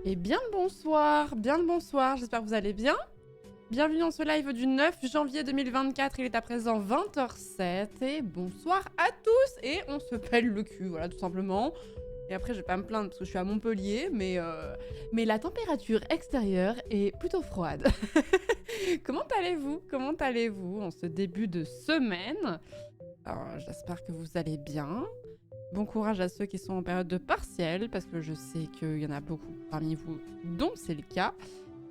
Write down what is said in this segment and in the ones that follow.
Et bien le bonsoir, j'espère que vous allez bien. Bienvenue dans ce live du 9 janvier 2024, il est à présent 20h07 et bonsoir à tous. Et on se pèle le cul, voilà tout simplement. Et après je vais pas me plaindre parce que je suis à Montpellier, mais la température extérieure est plutôt froide. Comment allez-vous en ce début de semaine? Alors, j'espère que vous allez bien. Bon courage à ceux qui sont en période de partiel, parce que je sais qu'il y en a beaucoup parmi vous dont c'est le cas.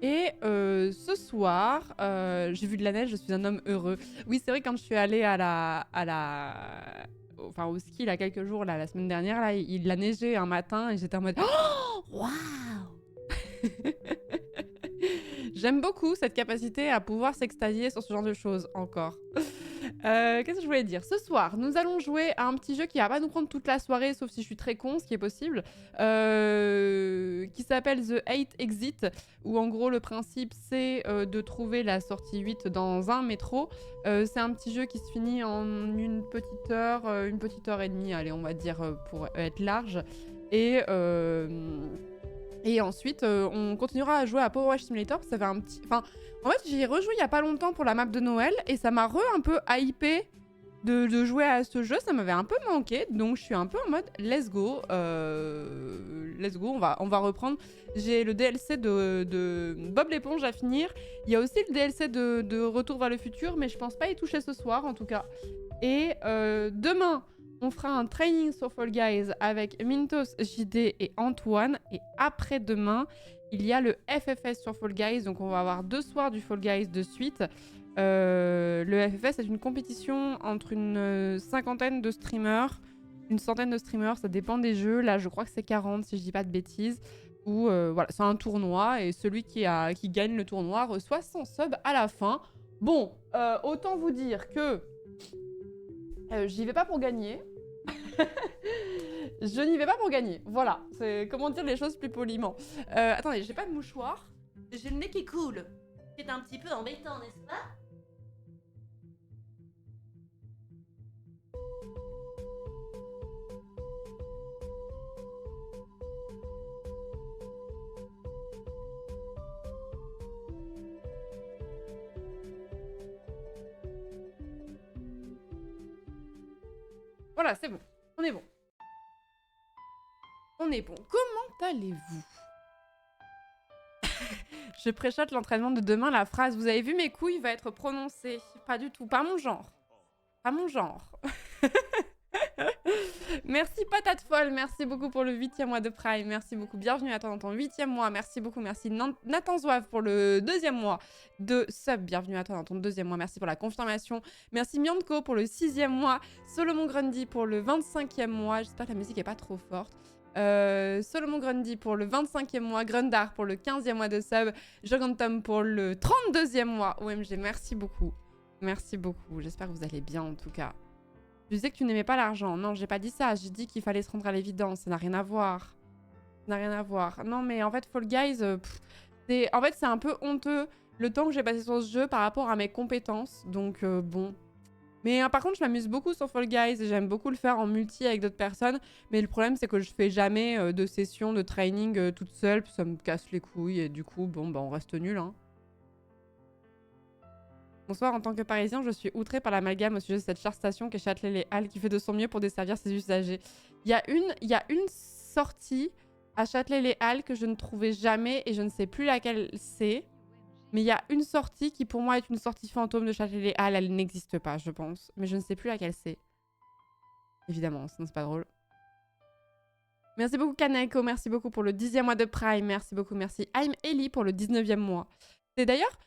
Et ce soir, j'ai vu de la neige, je suis un homme heureux. Oui, c'est vrai, quand je suis allée au ski il y a quelques jours, là, la semaine dernière, là, il a neigé un matin et j'étais en mode oh, waouh. J'aime beaucoup cette capacité à pouvoir s'extasier sur ce genre de choses encore. Qu'est-ce que je voulais dire? Ce soir, nous allons jouer à un petit jeu qui va pas nous prendre toute la soirée, sauf si je suis très con, ce qui est possible, qui s'appelle The 8 Exit, où en gros le principe c'est de trouver la sortie 8 dans un métro. C'est un petit jeu qui se finit en une petite heure et demie, allez on va dire pour être large. Et ensuite, on continuera à jouer à Power Wash Simulator. Ça fait un petit... Enfin, en fait, j'y ai rejoué il y a pas longtemps pour la map de Noël et ça m'a un peu hypé de jouer à ce jeu. Ça m'avait un peu manqué, donc je suis un peu en mode let's go. Let's go, on va reprendre. J'ai le DLC de Bob l'éponge à finir. Il y a aussi le DLC de Retour vers le futur, mais je pense pas y toucher ce soir en tout cas. Et demain... on fera un training sur Fall Guys avec Mintos, JD et Antoine. Et après-demain, il y a le FFS sur Fall Guys. Donc on va avoir 2 soirs du Fall Guys de suite. Le FFS est une compétition entre une cinquantaine de streamers. Une centaine de streamers, ça dépend des jeux. Là, je crois que c'est 40 si je dis pas de bêtises. Où, voilà, c'est un tournoi et celui qui gagne le tournoi reçoit son sub à la fin. Bon, autant vous dire que j'y vais pas pour gagner. Je n'y vais pas pour gagner. Voilà, c'est comment dire les choses plus poliment. Attendez, j'ai pas de mouchoir. J'ai le nez qui coule. C'est un petit peu embêtant, n'est-ce pas? Voilà, c'est bon. On est bon. On est bon. Comment allez-vous? Je préchote l'entraînement de demain. La phrase « Vous avez vu mes couilles » va être prononcée. Pas du tout. Pas mon genre. Pas mon genre. Merci Patate Folle. Merci beaucoup pour le 8e mois de Prime. Merci beaucoup. Bienvenue à toi dans ton 8e mois. Merci beaucoup. Merci Nathan Zouave pour le 2e mois de sub. Bienvenue à toi dans ton 2e mois. Merci pour la confirmation. Merci Mianco pour le 6e mois. Solomon Grundy pour le 25e mois. J'espère que la musique est pas trop forte. Solomon Grundy pour le 25e mois, Grundar pour le 15e mois de sub, Jogantom pour le 32e mois. OMG, merci beaucoup. Merci beaucoup. J'espère que vous allez bien en tout cas. Je disais que tu n'aimais pas l'argent. Non, j'ai pas dit ça. J'ai dit qu'il fallait se rendre à l'évidence. Ça n'a rien à voir. Ça n'a rien à voir. Non, mais en fait, Fall Guys, en fait, c'est un peu honteux le temps que j'ai passé sur ce jeu par rapport à mes compétences. Donc, bon. Mais par contre, je m'amuse beaucoup sur Fall Guys et j'aime beaucoup le faire en multi avec d'autres personnes. Mais le problème, c'est que je fais jamais de session de training toute seule. Puis ça me casse les couilles. Et du coup, bon, bah, on reste nul, hein. Bonsoir, en tant que Parisien, je suis outrée par l'amalgame au sujet de cette chère station qu'est Châtelet-Les Halles qui fait de son mieux pour desservir ses usagers. Il y a une sortie à Châtelet-Les Halles que je ne trouvais jamais et je ne sais plus laquelle c'est. Mais il y a une sortie qui pour moi est une sortie fantôme de Châtelet-Les Halles. Elle n'existe pas, je pense. Mais je ne sais plus laquelle c'est. Évidemment, sinon c'est pas drôle. Merci beaucoup Kaneko, merci beaucoup pour le 10e mois de Prime. Merci beaucoup, merci I'm Ellie pour le 19e mois. C'est d'ailleurs...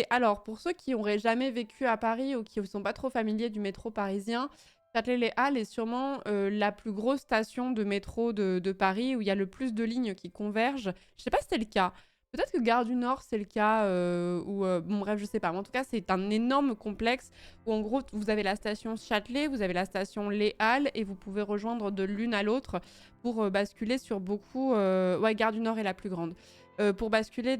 Alors, pour ceux qui n'auraient jamais vécu à Paris ou qui ne sont pas trop familiers du métro parisien, Châtelet-Les Halles est sûrement la plus grosse station de métro de Paris où il y a le plus de lignes qui convergent. Je ne sais pas si c'est le cas. Peut-être que Gare du Nord, c'est le cas. Bon, bref, je ne sais pas. Mais en tout cas, c'est un énorme complexe où, en gros, vous avez la station Châtelet, vous avez la station Les Halles et vous pouvez rejoindre de l'une à l'autre pour basculer sur beaucoup... Ouais, Gare du Nord est la plus grande. Pour basculer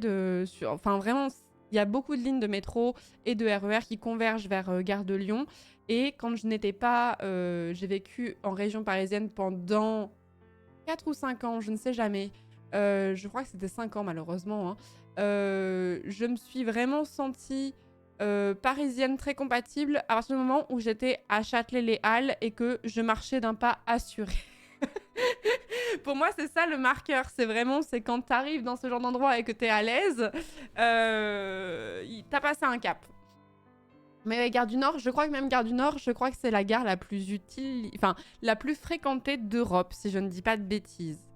Enfin, vraiment... Il y a beaucoup de lignes de métro et de RER qui convergent vers Gare de Lyon. Et quand je n'étais pas... j'ai vécu en région parisienne pendant 4 ou 5 ans, je ne sais jamais. je crois que c'était 5 ans malheureusement, hein. Je me suis vraiment sentie parisienne très compatible à partir du moment où j'étais à Châtelet-les-Halles et que je marchais d'un pas assuré. Pour moi, c'est ça le marqueur. C'est vraiment, c'est quand tu arrives dans ce genre d'endroit et que tu es à l'aise, t'as passé un cap. Mais ouais, Gare du Nord, je crois que même Gare du Nord, je crois que c'est la gare la plus utile, enfin, la plus fréquentée d'Europe, si je ne dis pas de bêtises.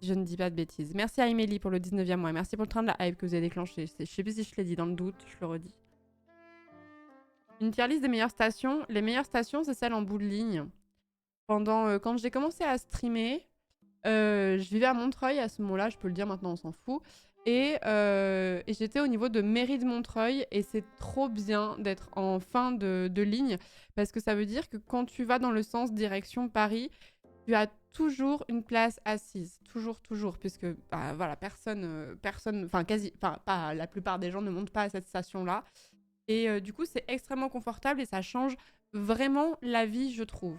Si je ne dis pas de bêtises. Merci à Emily pour le 19e mois. Merci pour le train de la hype que vous avez déclenché. Je sais plus si je l'ai dit dans le doute, je le redis. Une tier list des meilleures stations. Les meilleures stations, c'est celles en bout de ligne. Quand j'ai commencé à streamer, je vivais à Montreuil à ce moment-là, je peux le dire maintenant, on s'en fout. Et j'étais au niveau de mairie de Montreuil et c'est trop bien d'être en fin de ligne parce que ça veut dire que quand tu vas dans le sens direction Paris, tu as toujours une place assise. Toujours, toujours. Puisque, bah, voilà, personne, enfin, pas la plupart des gens ne montent pas à cette station-là. Et du coup, c'est extrêmement confortable et ça change vraiment la vie, je trouve.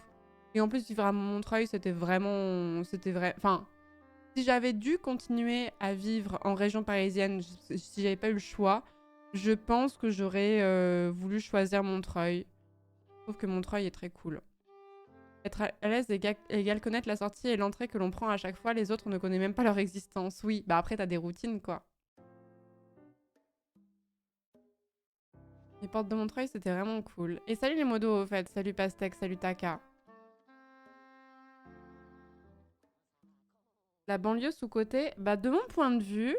Et en plus, vivre à Montreuil, c'était vraiment... Enfin, si j'avais dû continuer à vivre en région parisienne, si j'avais pas eu le choix, je pense que j'aurais voulu choisir Montreuil. Je trouve que Montreuil est très cool. Être à l'aise égale connaître la sortie et l'entrée que l'on prend à chaque fois, les autres ne connaissent même pas leur existence. Oui, bah après t'as des routines quoi. Les portes de Montreuil, c'était vraiment cool. Et salut les modos, au fait. Salut Pastèque, salut Taka. La banlieue sous-côté, bah de mon point de vue,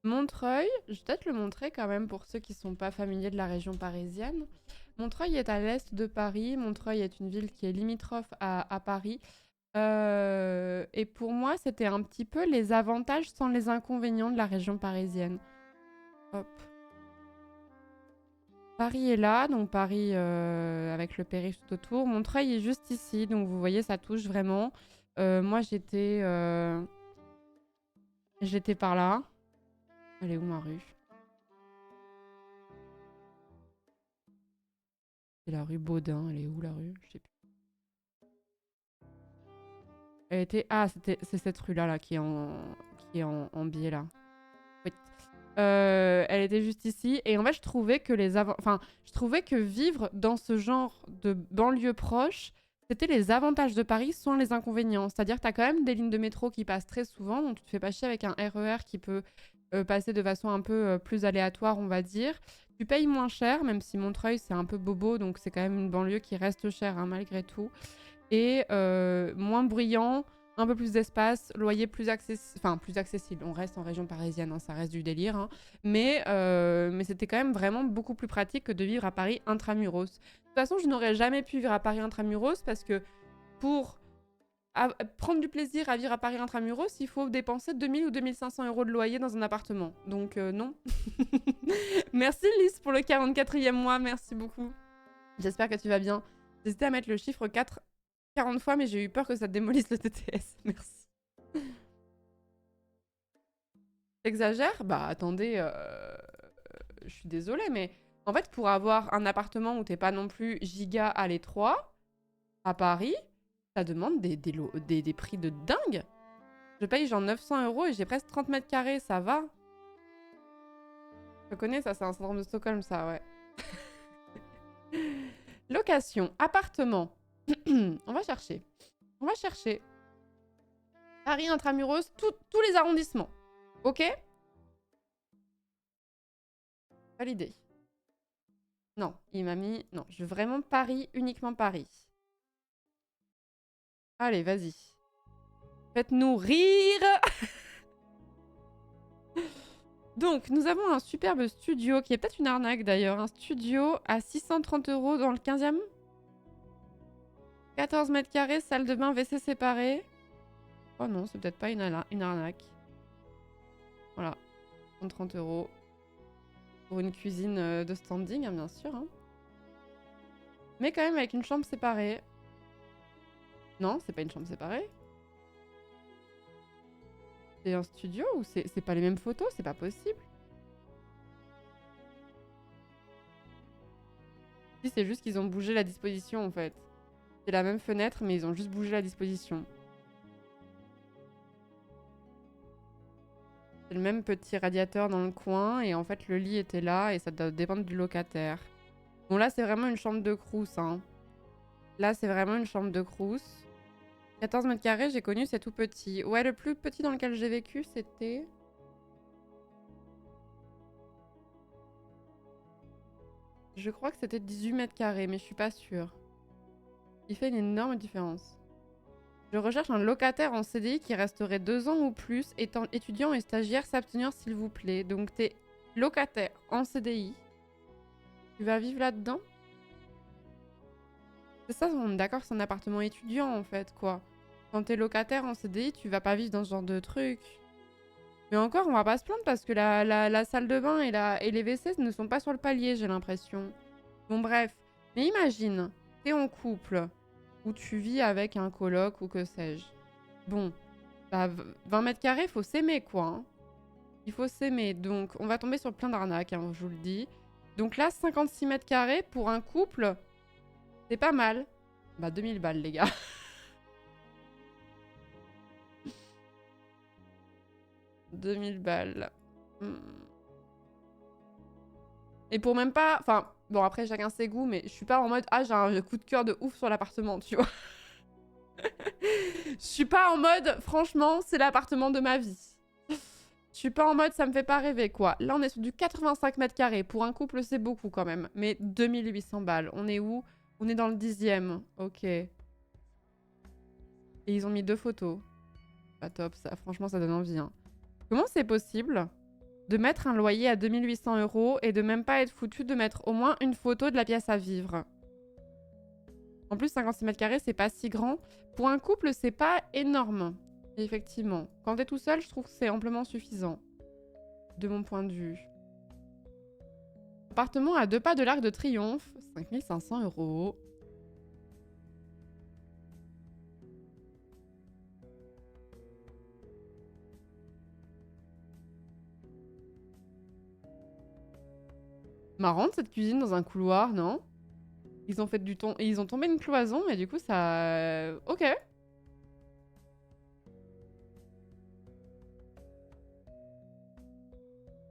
Montreuil, je vais peut-être le montrer quand même pour ceux qui sont pas familiers de la région parisienne. Montreuil est à l'est de Paris. Montreuil est une ville qui est limitrophe à Paris. Et pour moi, c'était un petit peu les avantages sans les inconvénients de la région parisienne. Hop. Paris est là, donc Paris avec le périph' tout autour. Montreuil est juste ici, donc vous voyez, ça touche vraiment. Moi, j'étais par là. Elle est où ma rue? C'est la rue Baudin. Elle est où la rue? Je sais plus. Elle était... Ah, c'est cette rue-là là, qui est en biais là. Oui. Elle était juste ici. Et en fait, je trouvais que je trouvais que vivre dans ce genre de banlieue proche, c'était les avantages de Paris sans les inconvénients. C'est-à-dire que tu as quand même des lignes de métro qui passent très souvent, donc tu te fais pas chier avec un RER qui peut passer de façon un peu plus aléatoire, on va dire. Tu payes moins cher, même si Montreuil, c'est un peu bobo, donc c'est quand même une banlieue qui reste chère hein, malgré tout. Et moins bruyant, un peu plus d'espace, loyer plus accessible. Enfin, plus accessible. On reste en région parisienne, hein, ça reste du délire. Hein. Mais c'était quand même vraiment beaucoup plus pratique que de vivre à Paris intramuros. De toute façon, je n'aurais jamais pu vivre à Paris intramuros parce que pour prendre du plaisir à vivre à Paris intramuros, il faut dépenser 2000 ou 2500 euros de loyer dans un appartement. Donc non. Merci Lys pour le 44e mois, merci beaucoup. J'espère que tu vas bien. J'hésitais à mettre le chiffre 4 40 fois, mais j'ai eu peur que ça démolisse le TTS. Merci. T'exagères? Bah attendez, je suis désolée, mais en fait, pour avoir un appartement où t'es pas non plus giga à l'étroit, à Paris, ça demande des prix de dingue. Je paye genre 900 euros et j'ai presque 30 mètres carrés, ça va. Je connais ça, c'est un syndrome de Stockholm, ça, ouais. Location, appartement. On va chercher. On va chercher. Paris intramuros, tous les arrondissements. Ok? Validé. Non, il m'a mis... Non, je veux vraiment Paris, uniquement Paris. Allez, vas-y. Faites-nous rire. Donc, nous avons un superbe studio, qui est peut-être une arnaque d'ailleurs. Un studio à 630 € dans le 15e. 14 mètres carrés, salle de bain, WC séparé. Oh non, c'est peut-être pas une arnaque. Voilà, 130 €. Pour une cuisine de standing, hein, bien sûr. Hein. Mais quand même avec une chambre séparée. Non, c'est pas une chambre séparée. C'est un studio ou c'est pas les mêmes photos? C'est pas possible. Si, c'est juste qu'ils ont bougé la disposition en fait. C'est la même fenêtre, mais ils ont juste bougé la disposition. C'est le même petit radiateur dans le coin. Et en fait, le lit était là et ça doit dépendre du locataire. Bon, là, c'est vraiment une chambre de crous. Hein. Là, c'est vraiment une chambre de crous. 14 mètres carrés, j'ai connu, c'est tout petit. Ouais, le plus petit dans lequel j'ai vécu, c'était... Je crois que c'était 18 mètres carrés, mais je suis pas sûre. Il fait une énorme différence. Je recherche un locataire en CDI qui resterait 2 ans ou plus, étant étudiant et stagiaire, s'abstenir s'il vous plaît. Donc t'es locataire en CDI. Tu vas vivre là-dedans? C'est ça, on est d'accord que c'est un appartement étudiant en fait, quoi. Quand t'es locataire en CDI, tu vas pas vivre dans ce genre de truc. Mais encore, on va pas se plaindre parce que la salle de bain et les WC ne sont pas sur le palier, j'ai l'impression. Bon, bref. Mais imagine, t'es en couple, ou tu vis avec un coloc ou que sais-je. Bon, bah, 20 mètres carrés, faut s'aimer, quoi. Hein. Il faut s'aimer. Donc, on va tomber sur plein d'arnaques, hein, je vous le dis. Donc là, 56 mètres carrés pour un couple, c'est pas mal. Bah, 2000 balles, les gars. « 2000 balles. Et pour même pas... Enfin, bon, après, chacun ses goûts, mais je suis pas en mode... Ah, j'ai un coup de cœur de ouf sur l'appartement, tu vois. Je suis pas en mode... Franchement, c'est l'appartement de ma vie. Je suis pas en mode... Ça me fait pas rêver, quoi. Là, on est sur du 85 mètres carrés. Pour un couple, c'est beaucoup, quand même. Mais 2800 balles. On est où? On est dans le 10e. Ok. Et ils ont mis 2 photos. Pas top, ça. Franchement, ça donne envie, hein. Comment c'est possible de mettre un loyer à 2800 € et de même pas être foutu de mettre au moins une photo de la pièce à vivre? En plus, 56 mètres carrés, c'est pas si grand. Pour un couple, c'est pas énorme. Effectivement. Quand t'es tout seul, je trouve que c'est amplement suffisant. De mon point de vue. Appartement à 2 pas de l'Arc de Triomphe. 5500 €. Marrante cette cuisine dans un couloir, non? Ils ont fait du ton... Ils ont tombé une cloison et du coup ça... Ok.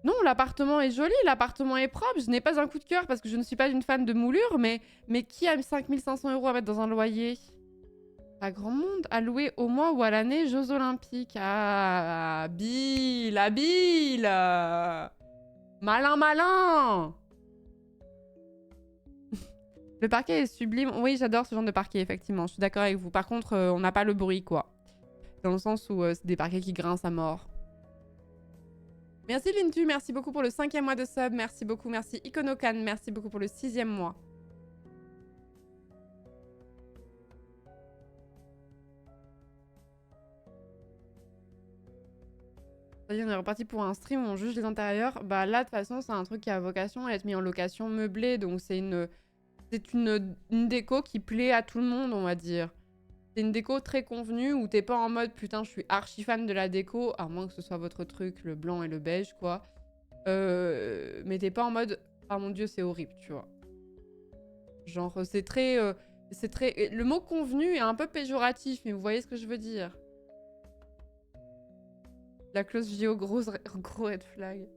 Non, l'appartement est joli, l'appartement est propre. Je n'ai pas un coup de cœur parce que je ne suis pas une fan de moulure, mais qui a 5500 € à mettre dans un loyer? Pas grand monde. À louer au mois ou à l'année, Jeux Olympiques. Ah, Bill, habile. Malin, malin. Le parquet est sublime. Oui, j'adore ce genre de parquet, effectivement. Je suis d'accord avec vous. Par contre, on n'a pas le bruit, quoi. Dans le sens où c'est des parquets qui grincent à mort. Merci Lintu, merci beaucoup pour le 5e mois de sub. Merci beaucoup, merci Iconocan, merci beaucoup pour le 6e mois. Ça y est, on est reparti pour un stream où on juge les intérieurs. Bah là, de toute façon, c'est un truc qui a vocation à être mis en location meublée. Donc c'est une déco qui plaît à tout le monde, on va dire. C'est une déco très convenue où t'es pas en mode putain, je suis archi fan de la déco, à moins que ce soit votre truc, le blanc et le beige, quoi. Mais t'es pas en mode ah mon dieu, c'est horrible, tu vois. Genre, c'est très. Le mot convenu est un peu péjoratif, mais vous voyez ce que je veux dire. La clause JO, gros red flag.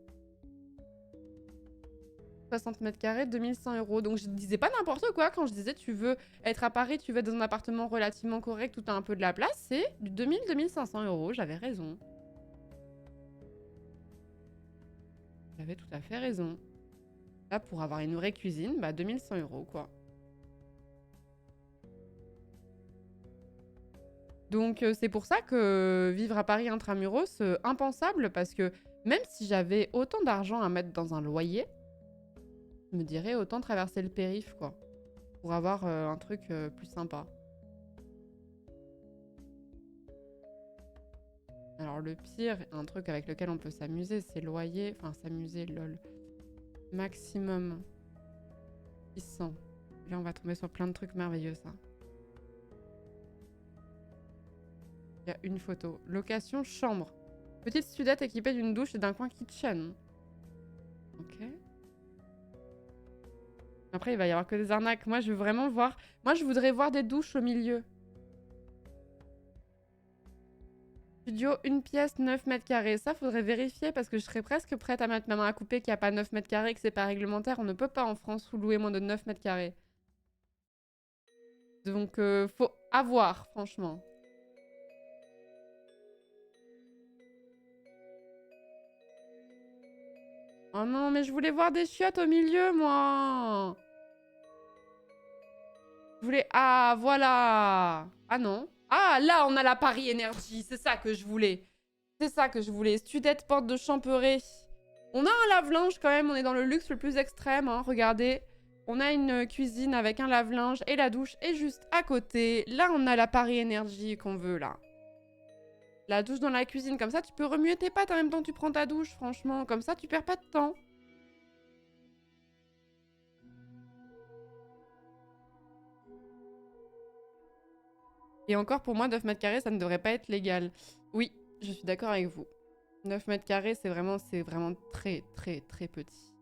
60 mètres carrés, 2100 €. Donc je disais pas n'importe quoi quand je disais tu veux être à Paris, tu veux être dans un appartement relativement correct où t'as un peu de la place. C'est du 2000-2500 €. J'avais raison. J'avais tout à fait raison. Là, pour avoir une vraie cuisine, bah 2100 € quoi. Donc c'est pour ça que vivre à Paris intramuros, impensable, parce que même si j'avais autant d'argent à mettre dans un loyer, je me dirais autant traverser le périph, quoi, pour avoir un truc plus sympa. Alors le pire, un truc avec lequel on peut s'amuser, c'est loyer, enfin s'amuser, lol. Maximum 600. Là on va tomber sur plein de trucs merveilleux, ça. Il y a une photo. Location chambre. Petite studette équipée d'une douche et d'un coin kitchen. Ok. Après, il va y avoir que des arnaques. Moi, je veux vraiment voir... Moi, je voudrais voir des douches au milieu. Studio, une pièce, 9 mètres carrés. Ça, faudrait vérifier parce que je serais presque prête à mettre ma main à couper qu'il n'y a pas 9 mètres carrés, que c'est pas réglementaire. On ne peut pas en France louer moins de 9 mètres carrés. Donc, faut avoir, franchement. Oh non, mais je voulais voir des chiottes au milieu, moi. Je voulais... Ah, voilà. Ah non. Ah, là, on a la Paris Énergie. C'est ça que je voulais. C'est ça que je voulais. Studette porte de Champeret. On a un lave-linge quand même. On est dans le luxe le plus extrême. Hein. Regardez. On a une cuisine avec un lave-linge et la douche est juste à côté. Là, on a la Paris Énergie qu'on veut, là. La douche dans la cuisine. Comme ça, tu peux remuer tes pattes en même temps que tu prends ta douche, franchement. Comme ça, tu perds pas de temps. Et encore, pour moi, 9 mètres carrés, ça ne devrait pas être légal. Oui, je suis d'accord avec vous. 9 mètres carrés, c'est vraiment très, très, très petit.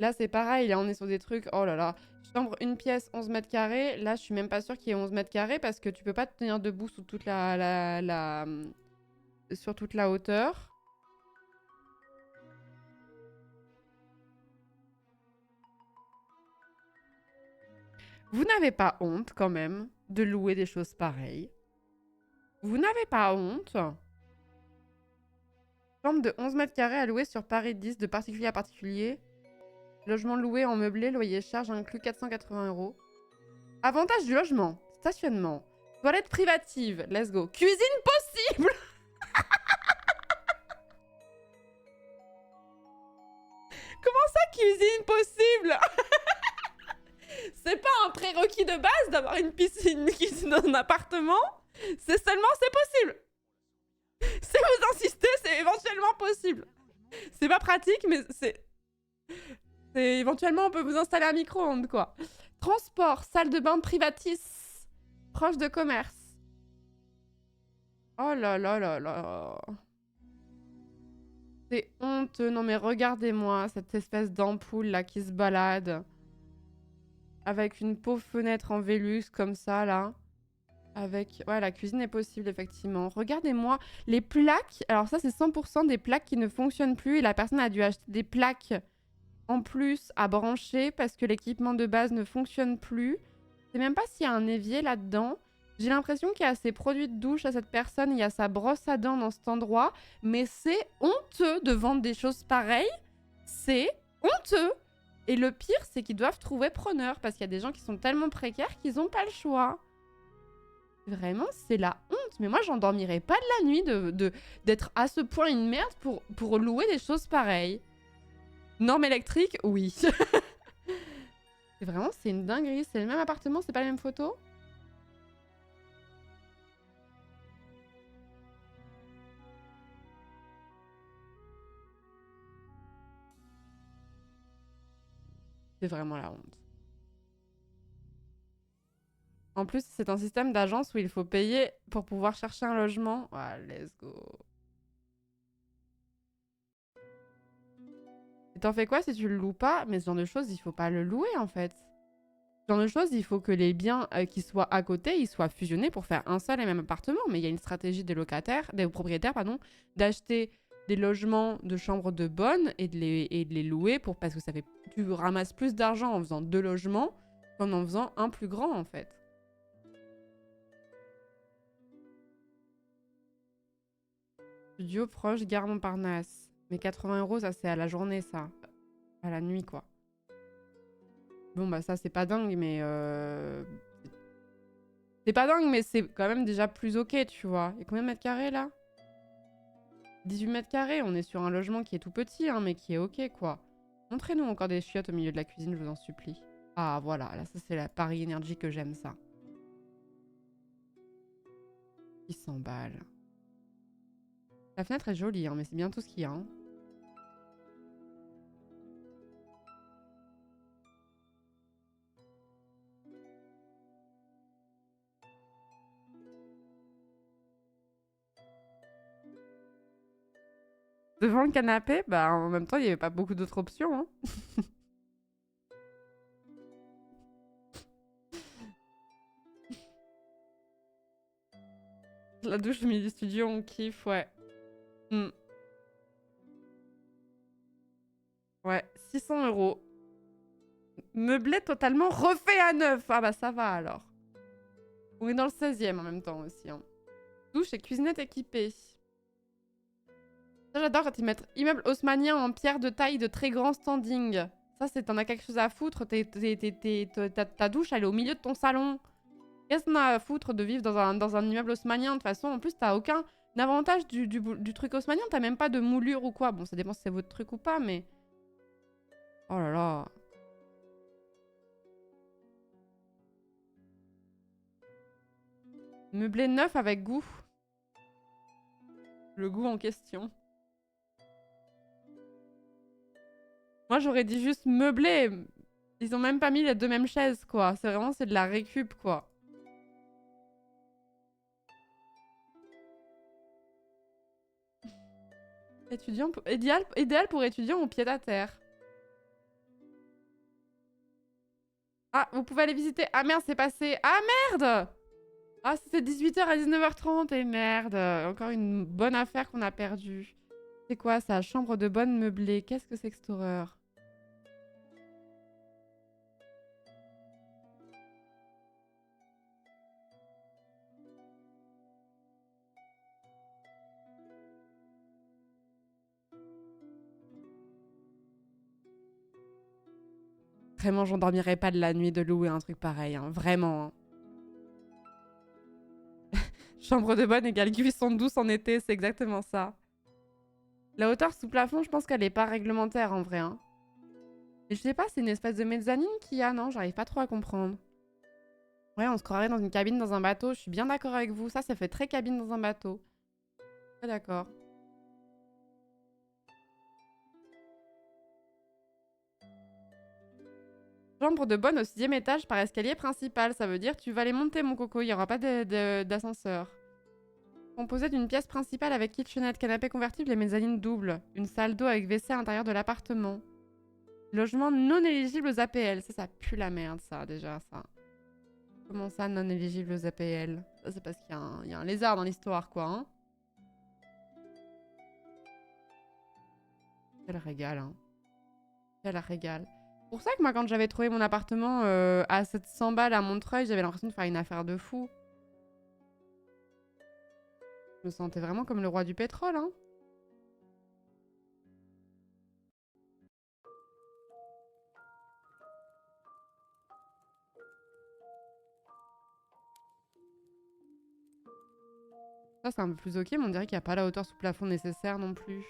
Là, c'est pareil. Là, on est sur des trucs... Oh là là. Chambre, une pièce, 11 mètres carrés. Là, je suis même pas sûre qu'il y ait 11 mètres carrés parce que tu peux pas te tenir debout sous toute sur toute la hauteur. Vous n'avez pas honte, quand même, de louer des choses pareilles? Vous n'avez pas honte? Chambre de 11 mètres carrés à louer sur Paris 10, de particulier à particulier. Logement loué en meublé, loyer charge inclus 480 €. Avantage du logement. Stationnement. Toilette privative. Let's go. Cuisine possible. Comment ça, cuisine possible? C'est pas un prérequis de base d'avoir une cuisine dans un appartement. C'est seulement c'est possible. Si vous insistez, c'est éventuellement possible. C'est pas pratique, mais c'est... Éventuellement, on peut vous installer un micro-ondes, quoi. Transport, salle de bain privatis, proche de commerce. Oh là là là là. C'est honteux. Non mais regardez-moi cette espèce d'ampoule là qui se balade. Avec une pauvre fenêtre en Velux comme ça là. Avec... Ouais, la cuisine est possible effectivement. Regardez-moi les plaques. Alors ça c'est 100% des plaques qui ne fonctionnent plus. Et la personne a dû acheter des plaques en plus à brancher parce que l'équipement de base ne fonctionne plus. Je sais même pas s'il y a un évier là-dedans. J'ai l'impression qu'il y a ses produits de douche à cette personne, il y a sa brosse à dents dans cet endroit, mais c'est honteux de vendre des choses pareilles. C'est honteux. Et le pire, c'est qu'ils doivent trouver preneur parce qu'il y a des gens qui sont tellement précaires qu'ils n'ont pas le choix. Vraiment, c'est la honte. Mais moi, j'en dormirais pas de la nuit d'être à ce point une merde pour louer des choses pareilles. Norme électrique, oui. C'est vraiment, c'est une dinguerie. C'est le même appartement, c'est pas la même photo? C'est vraiment la honte. En plus, c'est un système d'agence où il faut payer pour pouvoir chercher un logement. Ouais, let's go. Et t'en fais quoi si tu le loues pas? Mais ce genre de choses, il faut pas le louer en fait. Ce genre de choses, il faut que les biens qui soient à côté, ils soient fusionnés pour faire un seul et même appartement. Mais il y a une stratégie des locataires, des propriétaires, pardon, d'acheter des logements de chambres de bonne et de les louer parce que ça fait, tu ramasses plus d'argent en faisant 2 logements qu'en en faisant un plus grand en fait. Studio proche, gare Montparnasse. Mais 80 €, ça c'est à la journée ça. À la nuit quoi. Bon bah ça c'est pas dingue mais... C'est pas dingue mais c'est quand même déjà plus ok tu vois. Et combien de mètres carrés là? 18 mètres carrés, on est sur un logement qui est tout petit hein, mais qui est ok quoi. Montrez-nous encore des chiottes au milieu de la cuisine, je vous en supplie. Ah voilà, là ça c'est la Paris Énergie que j'aime ça. 600 balles. La fenêtre est jolie hein, mais c'est bien tout ce qu'il y a hein. Devant le canapé, bah en même temps il n'y avait pas beaucoup d'autres options hein. la douche au milieu du studio, on kiffe, ouais. Hmm. Ouais, 600 €. Meublé totalement refait à neuf. Ah bah ça va alors. On est dans le 16e en même temps aussi. Hein. Douche et cuisinette équipée. Ça j'adore quand ils mettent immeuble haussmannien en pierre de taille de très grand standing. Ça c'est t'en as quelque chose à foutre. Ta douche elle est au milieu de ton salon. Qu'est-ce qu'on a à foutre de vivre dans un immeuble haussmannien de toute façon. En plus t'as aucun avantage du truc haussmannien. T'as même pas de moulure ou quoi. Bon ça dépend si c'est votre truc ou pas mais... Oh là là. Meublé neuf avec goût. Le goût en question. Moi, j'aurais dit juste meublé. Ils ont même pas mis les deux mêmes chaises, quoi. C'est vraiment, c'est de la récup, quoi. Étudiant idéal pour étudiants au pied-à-terre. Ah, vous pouvez aller visiter. Ah merde, c'est passé. Ah merde! Ah, c'était 18h à 19h30 et merde. Encore une bonne affaire qu'on a perdue. C'est quoi ça? Chambre de bonne meublée. Qu'est-ce que c'est que cette horreur? Vraiment, j'endormirais pas de la nuit de louer un truc pareil. Hein. Vraiment. Hein. Chambre de bonne égale cuisson douce en été, c'est exactement ça. La hauteur sous plafond, je pense qu'elle est pas réglementaire en vrai. Hein. Et je sais pas, c'est une espèce de mezzanine qu'il y a, non? J'arrive pas trop à comprendre. Ouais, on se croirait dans une cabine dans un bateau. Je suis bien d'accord avec vous. Ça fait très cabine dans un bateau. Très d'accord. Chambre de bonne au 6e étage par escalier principal. Ça veut dire tu vas les monter, mon coco. Il n'y aura pas d'ascenseur. Composé d'une pièce principale avec kitchenette, canapé convertible et mezzanine double. Une salle d'eau avec WC à l'intérieur de l'appartement. Logement non éligible aux APL. Ça pue la merde, ça, déjà, ça. Comment ça, non éligible aux APL? Ça, c'est parce qu'il y a un lézard dans l'histoire, quoi, hein. Quel régal, hein. Quel régal. C'est pour ça que moi, quand j'avais trouvé mon appartement à 700 balles à Montreuil, j'avais l'impression de faire une affaire de fou. Je me sentais vraiment comme le roi du pétrole, hein. Ça, c'est un peu plus ok, mais on dirait qu'il n'y a pas la hauteur sous plafond nécessaire non plus.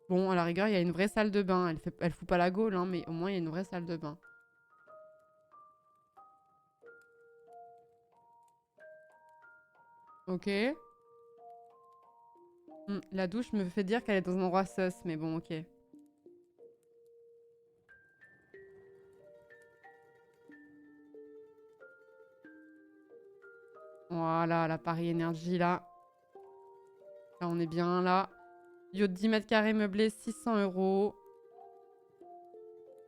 Bon, à la rigueur, il y a une vraie salle de bain. Elle fout pas la gaule, hein, mais au moins, il y a une vraie salle de bain. Ok. La douche me fait dire qu'elle est dans un endroit sus, mais bon, ok. Voilà, la Paris Énergie, là. Là, on est bien, là. Yo, 10 mètres carrés meublé, 600 €.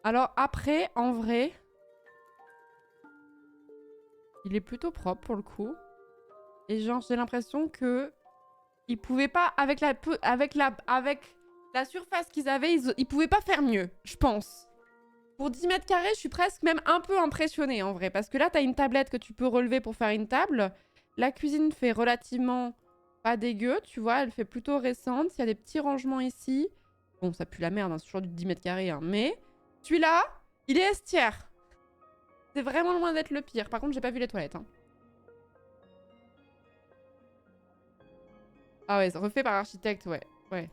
Alors, après, en vrai... Il est plutôt propre, pour le coup. Et genre, j'ai l'impression que... Ils pouvaient pas, avec la surface qu'ils avaient, ils pouvaient pas faire mieux, je pense. Pour 10 mètres carrés, je suis presque même un peu impressionnée, en vrai. Parce que là, t'as une tablette que tu peux relever pour faire une table. La cuisine fait relativement pas dégueu, tu vois. Elle fait plutôt récente. Il y a des petits rangements ici. Bon, ça pue la merde, hein, c'est toujours du 10 mètres carrés. Hein. Mais celui-là, il est estière. C'est vraiment loin d'être le pire. Par contre, j'ai pas vu les toilettes. Hein. Ah ouais, refait par architecte, ouais. Ouais.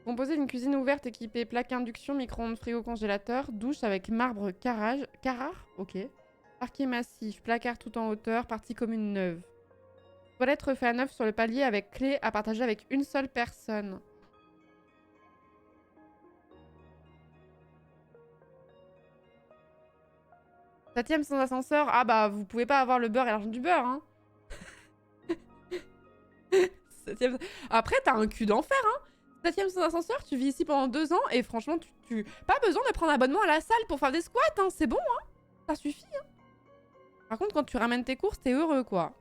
Composé d'une cuisine ouverte équipée plaque induction, micro-ondes, frigo, congélateur, douche avec marbre Carrare, ok. Parquet massif, placard tout en hauteur, partie commune neuve. Toilette refait à neuf sur le palier avec clé à partager avec une seule personne. Septième sans ascenseur, ah bah vous pouvez pas avoir le beurre et l'argent du beurre, hein. Septième... Après, t'as un cul d'enfer, hein. 7ème sans ascenseur, tu vis ici pendant 2 ans et franchement, pas besoin de prendre un abonnement à la salle pour faire des squats, hein. C'est bon, hein. Ça suffit, hein. Par contre, quand tu ramènes tes courses, t'es heureux, quoi.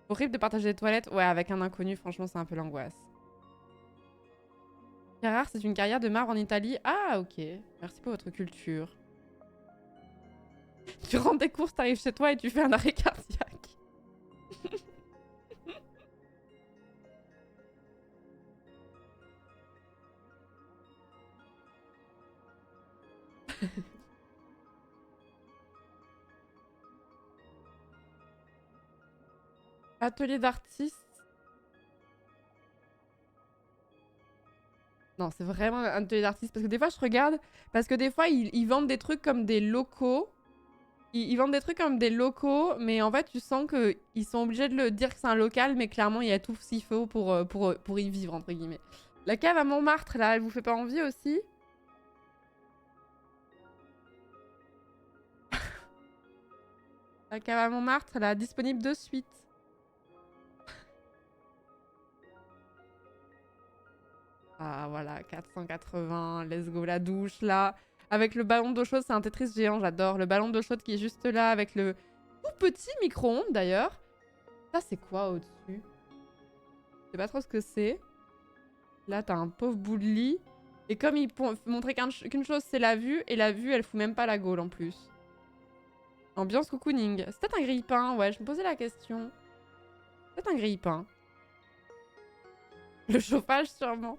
Horrible de partager les toilettes. Ouais, avec un inconnu, franchement, c'est un peu l'angoisse. Carrare, c'est une carrière de marbre en Italie. Ah, ok. Merci pour votre culture. Tu rentres des courses, t'arrives chez toi et tu fais un arrêt cardiaque. Atelier d'artiste. Non, c'est vraiment un atelier d'artiste. Parce que des fois, je regarde. Parce que des fois, ils vendent des trucs comme des locaux. Ils vendent des trucs comme des locaux. Mais en fait, tu sens qu'ils sont obligés de le dire que c'est un local. Mais clairement, il y a tout ce qu'il faut pour y vivre, entre guillemets. La cave à Montmartre, là, elle vous fait pas envie aussi? La cave à Montmartre, là, disponible de suite. Ah voilà, 480, let's go, la douche là. Avec le ballon d'eau chaude, c'est un Tetris géant, j'adore. Le ballon d'eau chaude qui est juste là avec le tout petit micro-ondes d'ailleurs. Ça, c'est quoi au-dessus? Je sais pas trop ce que c'est. Là, t'as un pauvre bout de lit. Et comme il montrait qu'une chose, c'est la vue. Et la vue, elle fout même pas la gaule en plus. Ambiance cocooning. C'est peut-être un grille-pain, ouais, je me posais la question. C'est peut-être un grille-pain. Le chauffage, sûrement.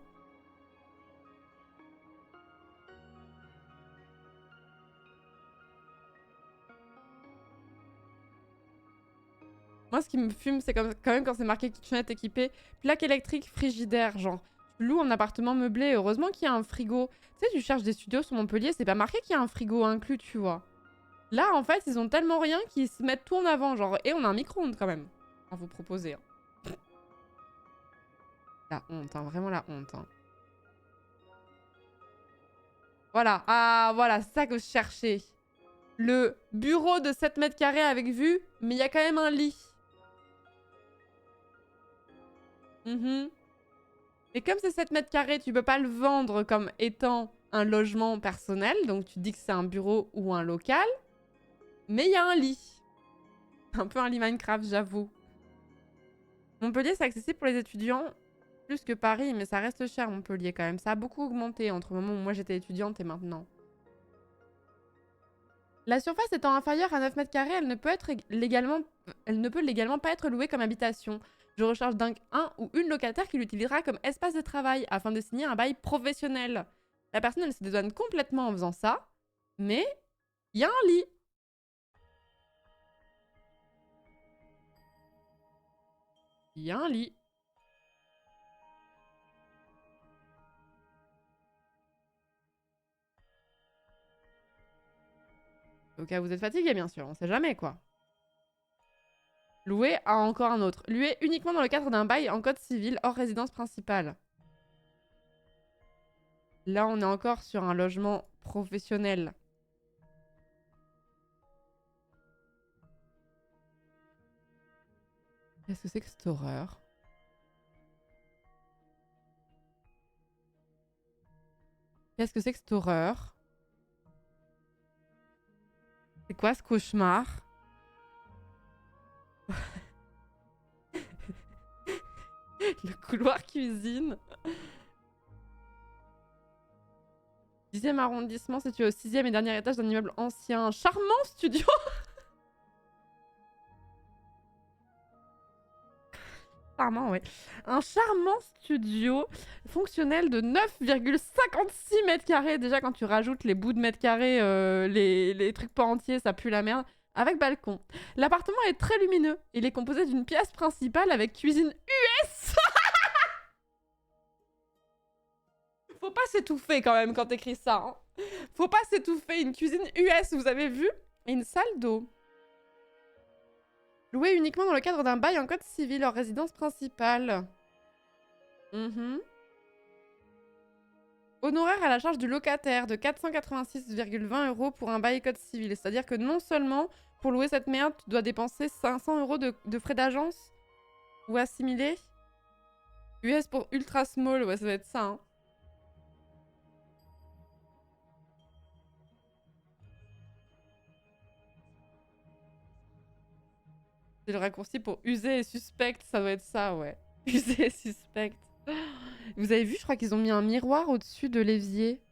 Moi, ce qui me fume, c'est quand même quand c'est marqué kitchenette équipée, plaque électrique, frigidaire, genre. Tu loues un appartement meublé, heureusement qu'il y a un frigo. Tu sais, tu cherches des studios sur Montpellier, c'est pas marqué qu'il y a un frigo inclus, tu vois. Là, en fait, ils ont tellement rien qu'ils se mettent tout en avant, genre. Et on a un micro-ondes quand même à vous proposer. Hein. La honte, hein, vraiment la honte. Hein. Voilà, ah voilà, c'est ça que je cherchais. Le bureau de 7 mètres carrés avec vue, mais il y a quand même un lit. Et comme c'est 7 mètres carrés, tu peux pas le vendre comme étant un logement personnel. Donc tu dis que c'est un bureau ou un local. Mais il y a un lit. Un peu un lit Minecraft, j'avoue. Montpellier, c'est accessible pour les étudiants plus que Paris, mais ça reste cher Montpellier quand même. Ça a beaucoup augmenté entre le moment où moi j'étais étudiante et maintenant. La surface étant inférieure à 9 mètres carrés, elle ne peut légalement pas être louée comme habitation. Je recherche donc un ou une locataire qui l'utilisera comme espace de travail afin de signer un bail professionnel. La personne, elle se dédouane complètement en faisant ça, mais il y a un lit. Il y a un lit. Au cas où vous êtes fatigué, bien sûr, on sait jamais quoi. Louer à encore un autre. Louer uniquement dans le cadre d'un bail en code civil hors résidence principale. Là, on est encore sur un logement professionnel. Qu'est-ce que c'est que cette horreur? Qu'est-ce que c'est que cette horreur? C'est quoi ce cauchemar? Le couloir cuisine. 10e arrondissement, situé au 6e et dernier étage d'un immeuble ancien. Charmant studio. Charmant, ouais. Un charmant studio fonctionnel de 9,56 mètres carrés. Déjà, quand tu rajoutes les bouts de mètres carrés, les trucs pas entiers, ça pue la merde. Avec balcon. L'appartement est très lumineux. Il est composé d'une pièce principale avec cuisine US. Faut pas s'étouffer quand même quand t'écris ça. Hein. Faut pas s'étouffer. Une cuisine US, vous avez vu? Et une salle d'eau. Loué uniquement dans le cadre d'un bail en code civil en résidence principale. Honoraire à la charge du locataire de 486,20 € pour un bail code civil. C'est-à-dire que non seulement pour louer cette merde, tu dois dépenser 500 € de frais d'agence ou assimilés. US pour ultra small, ouais, ça doit être ça. Hein. C'est le raccourci pour user et suspect, ça doit être ça, ouais. User et suspect. Vous avez vu, je crois qu'ils ont mis un miroir au-dessus de l'évier.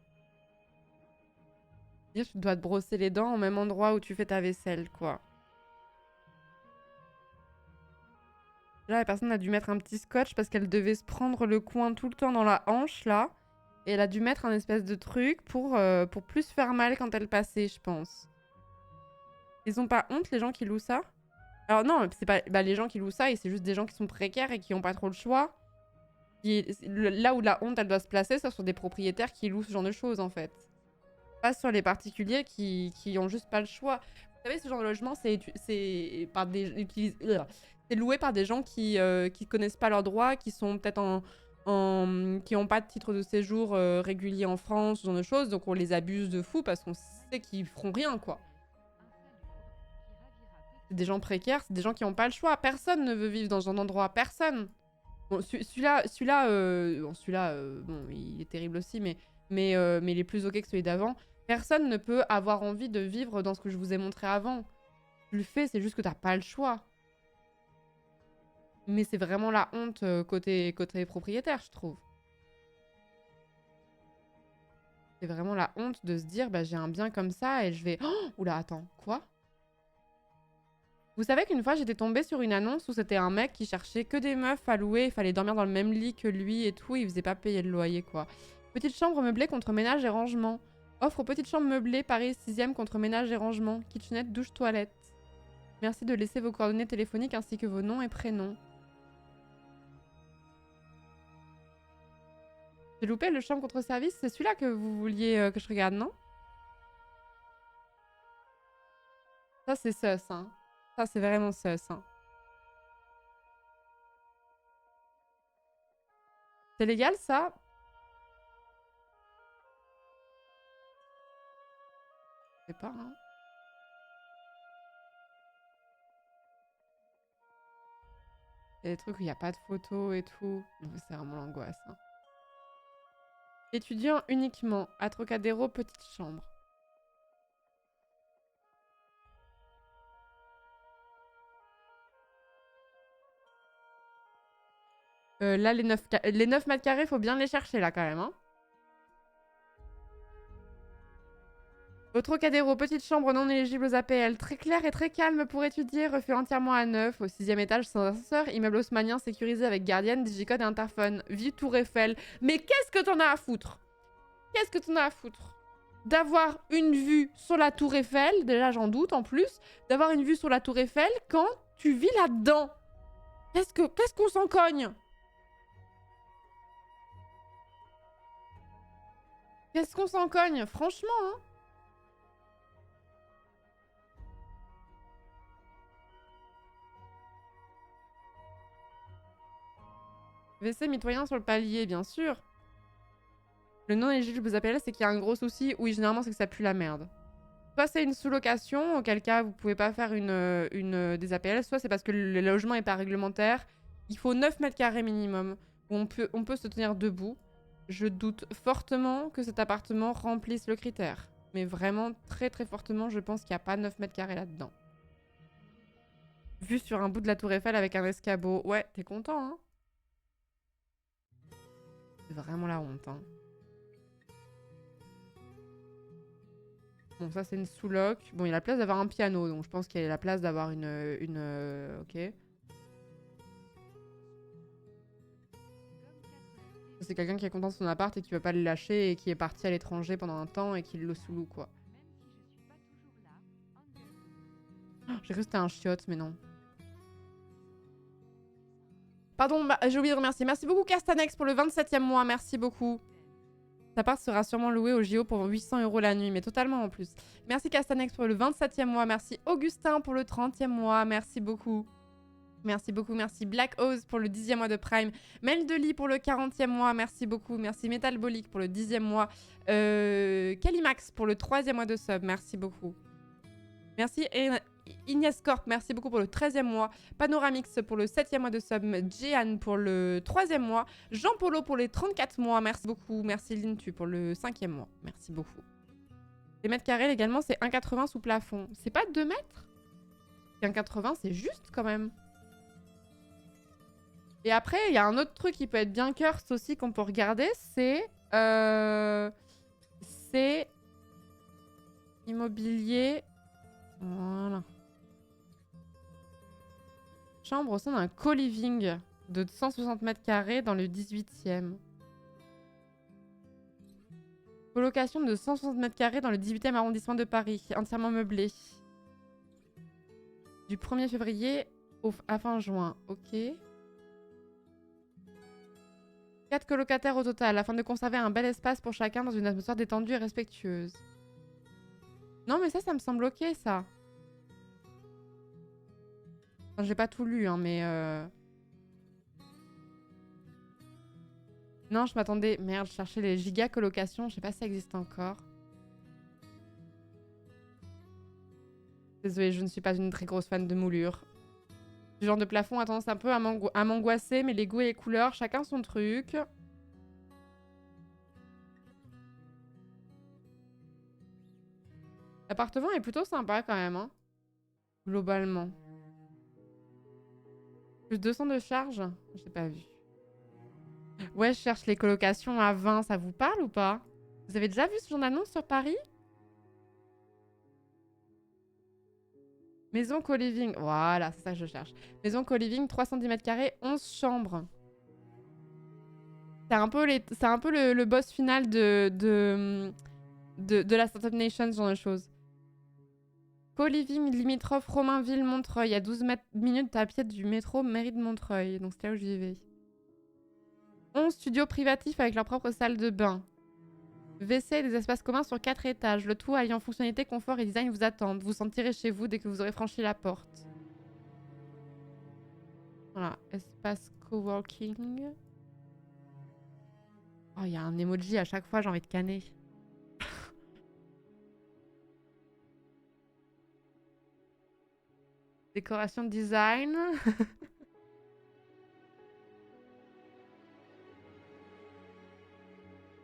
Tu dois te brosser les dents au même endroit où tu fais ta vaisselle, quoi. Là, la personne a dû mettre un petit scotch parce qu'elle devait se prendre le coin tout le temps dans la hanche, là. Et elle a dû mettre un espèce de truc pour plus faire mal quand elle passait, je pense. Ils ont pas honte, les gens qui louent ça? Alors non, c'est pas les gens qui louent ça, et c'est juste des gens qui sont précaires et qui ont pas trop le choix. Là où la honte, elle doit se placer, c'est sur des propriétaires qui louent ce genre de choses, en fait. Pas sur les particuliers qui ont juste pas le choix. Vous savez, ce genre de logement, c'est loué par des gens qui connaissent pas leurs droits, qui sont peut-être qui n'ont pas de titre de séjour régulier en France, ce genre de choses, donc on les abuse de fou parce qu'on sait qu'ils feront rien, quoi. C'est des gens précaires, c'est des gens qui n'ont pas le choix. Personne ne veut vivre dans un endroit, personne. Bon, celui-là, bon, il est terrible aussi, mais il est plus ok que celui d'avant. Personne ne peut avoir envie de vivre dans ce que je vous ai montré avant. Tu le fais, c'est juste que t'as pas le choix. Mais c'est vraiment la honte côté propriétaire, je trouve. C'est vraiment la honte de se dire, bah j'ai un bien comme ça et je vais... Oh, oula, attends, quoi? Vous savez qu'une fois, j'étais tombée sur une annonce où c'était un mec qui cherchait que des meufs à louer. Il fallait dormir dans le même lit que lui et tout. Il faisait pas payer le loyer, quoi. Petite chambre meublée contre ménage et rangement. Offre petite chambre meublée, Paris 6e contre ménage et rangement. Kitchenette, douche, toilette. Merci de laisser vos coordonnées téléphoniques ainsi que vos noms et prénoms. J'ai loupé le chambre contre service. C'est celui-là que vous vouliez que je regarde, non? Ça, c'est sus, hein. Ça, c'est vraiment sus, hein. C'est légal, ça? Je sais pas, hein. Il y a des trucs où il n'y a pas de photos et tout. C'est vraiment l'angoisse, hein. Étudiant uniquement. À Trocadéro, petite chambre. Là, les 9 mètres carrés, faut bien les chercher, là, quand même, hein. Au Trocadéro, petite chambre non éligible aux APL. Très clair et très calme pour étudier. Refait entièrement à neuf. Au 6e étage, sans ascenseur. Immeuble haussmannien sécurisé avec gardienne, digicode et interphone. Vie Tour Eiffel. Mais qu'est-ce que t'en as à foutre? Qu'est-ce que t'en as à foutre d'avoir une vue sur la Tour Eiffel? Déjà, j'en doute, en plus. D'avoir une vue sur la Tour Eiffel quand tu vis là-dedans. Qu'est-ce qu'on s'en cogne? Qu'est-ce qu'on s'en cogne? Franchement, hein. WC mitoyen sur le palier, bien sûr. Le non éligible aux APL, c'est qu'il y a un gros souci. Oui, généralement, c'est que ça pue la merde. Soit c'est une sous-location, auquel cas vous pouvez pas faire des APL, soit c'est parce que le logement est pas réglementaire. Il faut 9 mètres carrés minimum, où on peut se tenir debout. Je doute fortement que cet appartement remplisse le critère. Mais vraiment, très très fortement, je pense qu'il n'y a pas 9 mètres carrés là-dedans. Vue sur un bout de la tour Eiffel avec un escabeau. Ouais, t'es content, hein? C'est vraiment la honte, hein. Bon, ça, c'est une sous-loc. Bon, il y a la place d'avoir un piano, donc je pense qu'il y a la place d'avoir ok. C'est quelqu'un qui est content de son appart et qui veut pas le lâcher et qui est parti à l'étranger pendant un temps et qui le sous-loue, quoi. Oh, j'ai cru que c'était un chiotte, mais non. Pardon, j'ai oublié de remercier. Merci beaucoup Castanex pour le 27e mois, merci beaucoup. Cet appart sera sûrement loué au JO pour 800 € la nuit, mais totalement en plus. Merci Castanex pour le 27e mois. Merci Augustin pour le 30e mois. Merci beaucoup. Merci beaucoup. Merci Black Oz pour le 10e mois de Prime. Mel Deli pour le 40e mois. Merci beaucoup. Merci Metalbolic pour le 10e mois. Kalimax pour le 3e mois de sub. Merci beaucoup. Merci Ignace Corp, merci beaucoup pour le 13e mois. Panoramix pour le 7e mois de sub. Jeanne pour le 3e mois. Jean Polo pour les 34 mois. Merci beaucoup. Merci Lintu pour le 5e mois. Merci beaucoup. Les mètres carrés également, c'est 1,80 sous plafond. C'est pas 2 mètres? 1,80 c'est juste quand même. Et après, il y a un autre truc qui peut être bien cursed aussi qu'on peut regarder, c'est immobilier. Voilà. Chambre au sein d'un co-living de 160 mètres carrés dans le 18e. Colocation de 160 mètres carrés dans le 18e arrondissement de Paris, entièrement meublé. Du 1er février à fin juin. Ok. 4 colocataires au total, afin de conserver un bel espace pour chacun dans une atmosphère détendue et respectueuse. Non, mais ça me semble ok, ça. Enfin, j'ai pas tout lu, hein, mais... Non, je m'attendais... Merde, je cherchais les giga colocations. Je sais pas si ça existe encore. Désolée, je ne suis pas une très grosse fan de moulure. Ce genre de plafond a tendance un peu à m'angoisser, mais les goûts et les couleurs, chacun son truc. L'appartement est plutôt sympa quand même, hein. Globalement. Plus 200 de charge? J'ai pas vu. Ouais, je cherche les colocations à 20, ça vous parle ou pas? Vous avez déjà vu ce genre d'annonce sur Paris? Maison co-living. Voilà, c'est ça que je cherche. Maison co-living, 310 mètres carrés, 11 chambres. C'est un peu, le boss final de la Startup Nation, ce genre de choses. Co-living limitrophe Romainville-Montreuil, à 12 minutes à pied du métro mairie de Montreuil. Donc c'est là où je vivais. 11 studios privatifs avec leur propre salle de bain. WC et des espaces communs sur 4 étages. Le tout ayant fonctionnalité, confort et design vous attendent. Vous sentirez chez vous dès que vous aurez franchi la porte. Voilà, espace coworking. Oh, il y a un emoji à chaque fois, j'ai envie de canner. Décoration design.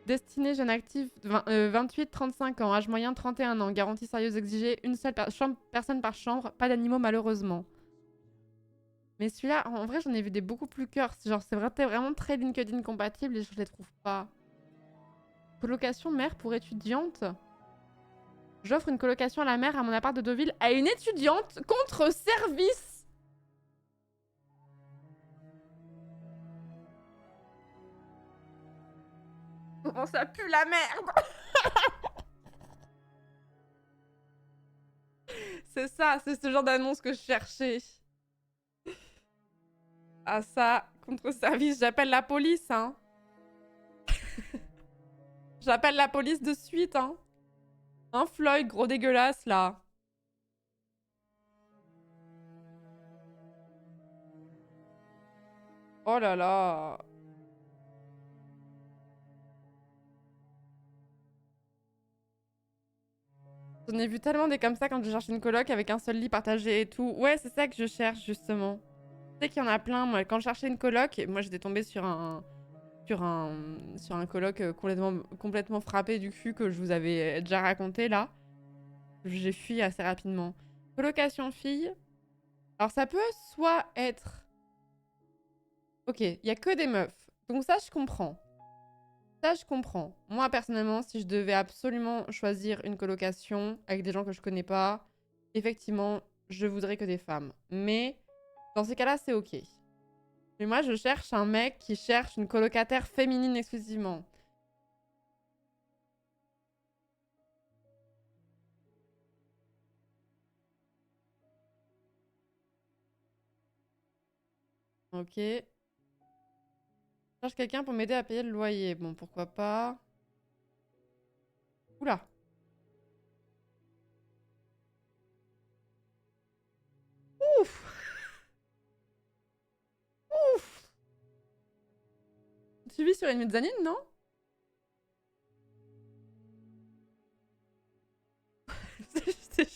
Destinée jeune active, 28-35 ans, âge moyen 31 ans, garantie sérieuse exigée, une seule personne par chambre, pas d'animaux malheureusement. Mais celui-là, en vrai, j'en ai vu des beaucoup plus cœurs. Genre, c'est vraiment très LinkedIn compatible et je les trouve pas. Colocation mère pour étudiante. J'offre une colocation à la mère à mon appart de Deauville à une étudiante contre service. Comment ça pue la merde. C'est ça, c'est ce genre d'annonce que je cherchais. Ah ça, contre service, j'appelle la police, hein. J'appelle la police de suite, hein. Un Floyd, gros dégueulasse, là. Oh là là. J'en ai vu tellement des comme ça quand je cherche une coloc avec un seul lit partagé et tout. Ouais, c'est ça que je cherche, justement. Je sais qu'il y en a plein, moi. Quand je cherchais une coloc, moi, j'étais tombée sur un coloc complètement frappé du cul que je vous avais déjà raconté, là. J'ai fui assez rapidement. Colocation fille. Alors, ça peut soit être... Ok, il y a que des meufs. Donc ça, je comprends. Ça, je comprends. Moi, personnellement, si je devais absolument choisir une colocation avec des gens que je connais pas, effectivement, je voudrais que des femmes. Mais dans ces cas-là, c'est ok. Mais moi, je cherche un mec qui cherche une colocataire féminine exclusivement. Ok. Je cherche quelqu'un pour m'aider à payer le loyer. Bon, pourquoi pas. Oula. Ouf. Ouf. Tu vis sur une mezzanine, non? C'est...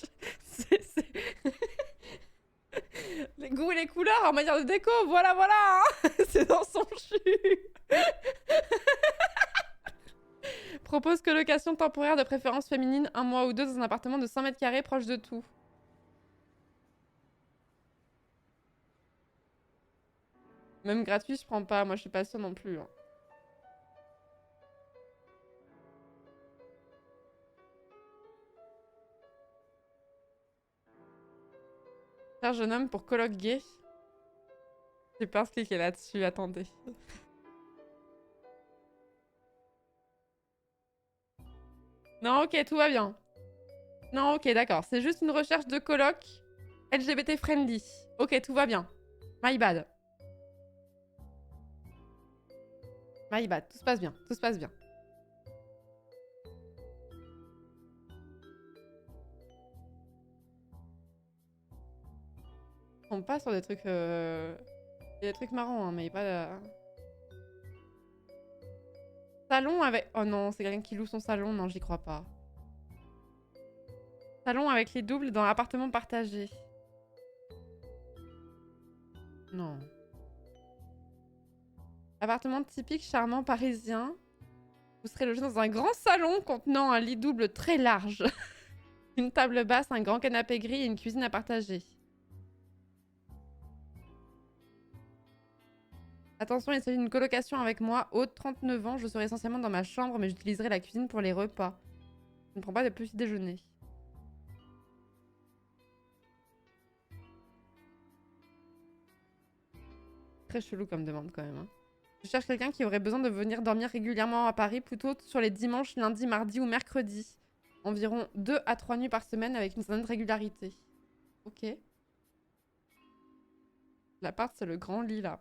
Les goûts et les couleurs en matière de déco, voilà, voilà hein. C'est dans son jus. Propose colocation temporaire de préférence féminine, un mois ou deux dans un appartement de 100 mètres carrés proche de tout. Même gratuit, je prends pas. Moi, je suis pas sûre non plus. Hein. Cher jeune homme pour coloc gay. J'ai peur de cliquer là-dessus. Attendez. Non, ok, tout va bien. Non, ok, d'accord. C'est juste une recherche de coloc LGBT friendly. Ok, tout va bien. My bad. My bad. Tout se passe bien. Tout se passe bien. On passe sur des trucs... Des trucs marrants, hein, mais pas... Salon avec... Oh non, c'est quelqu'un qui loue son salon. Non, j'y crois pas. Salon avec les doubles dans l'appartement partagé. Non. Appartement typique charmant parisien. Vous serez logé dans un grand salon contenant un lit double très large. Une table basse, un grand canapé gris et une cuisine à partager. Attention, il s'agit d'une colocation avec moi. Haute, 39 ans. Je serai essentiellement dans ma chambre, mais j'utiliserai la cuisine pour les repas. Je ne prends pas de petit déjeuner. Très chelou comme demande quand même. Hein. Je cherche quelqu'un qui aurait besoin de venir dormir régulièrement à Paris, plutôt sur les dimanches, lundi, mardi ou mercredi. Environ 2 à 3 nuits par semaine avec une certaine régularité. Ok. L'appart, c'est le grand lit là.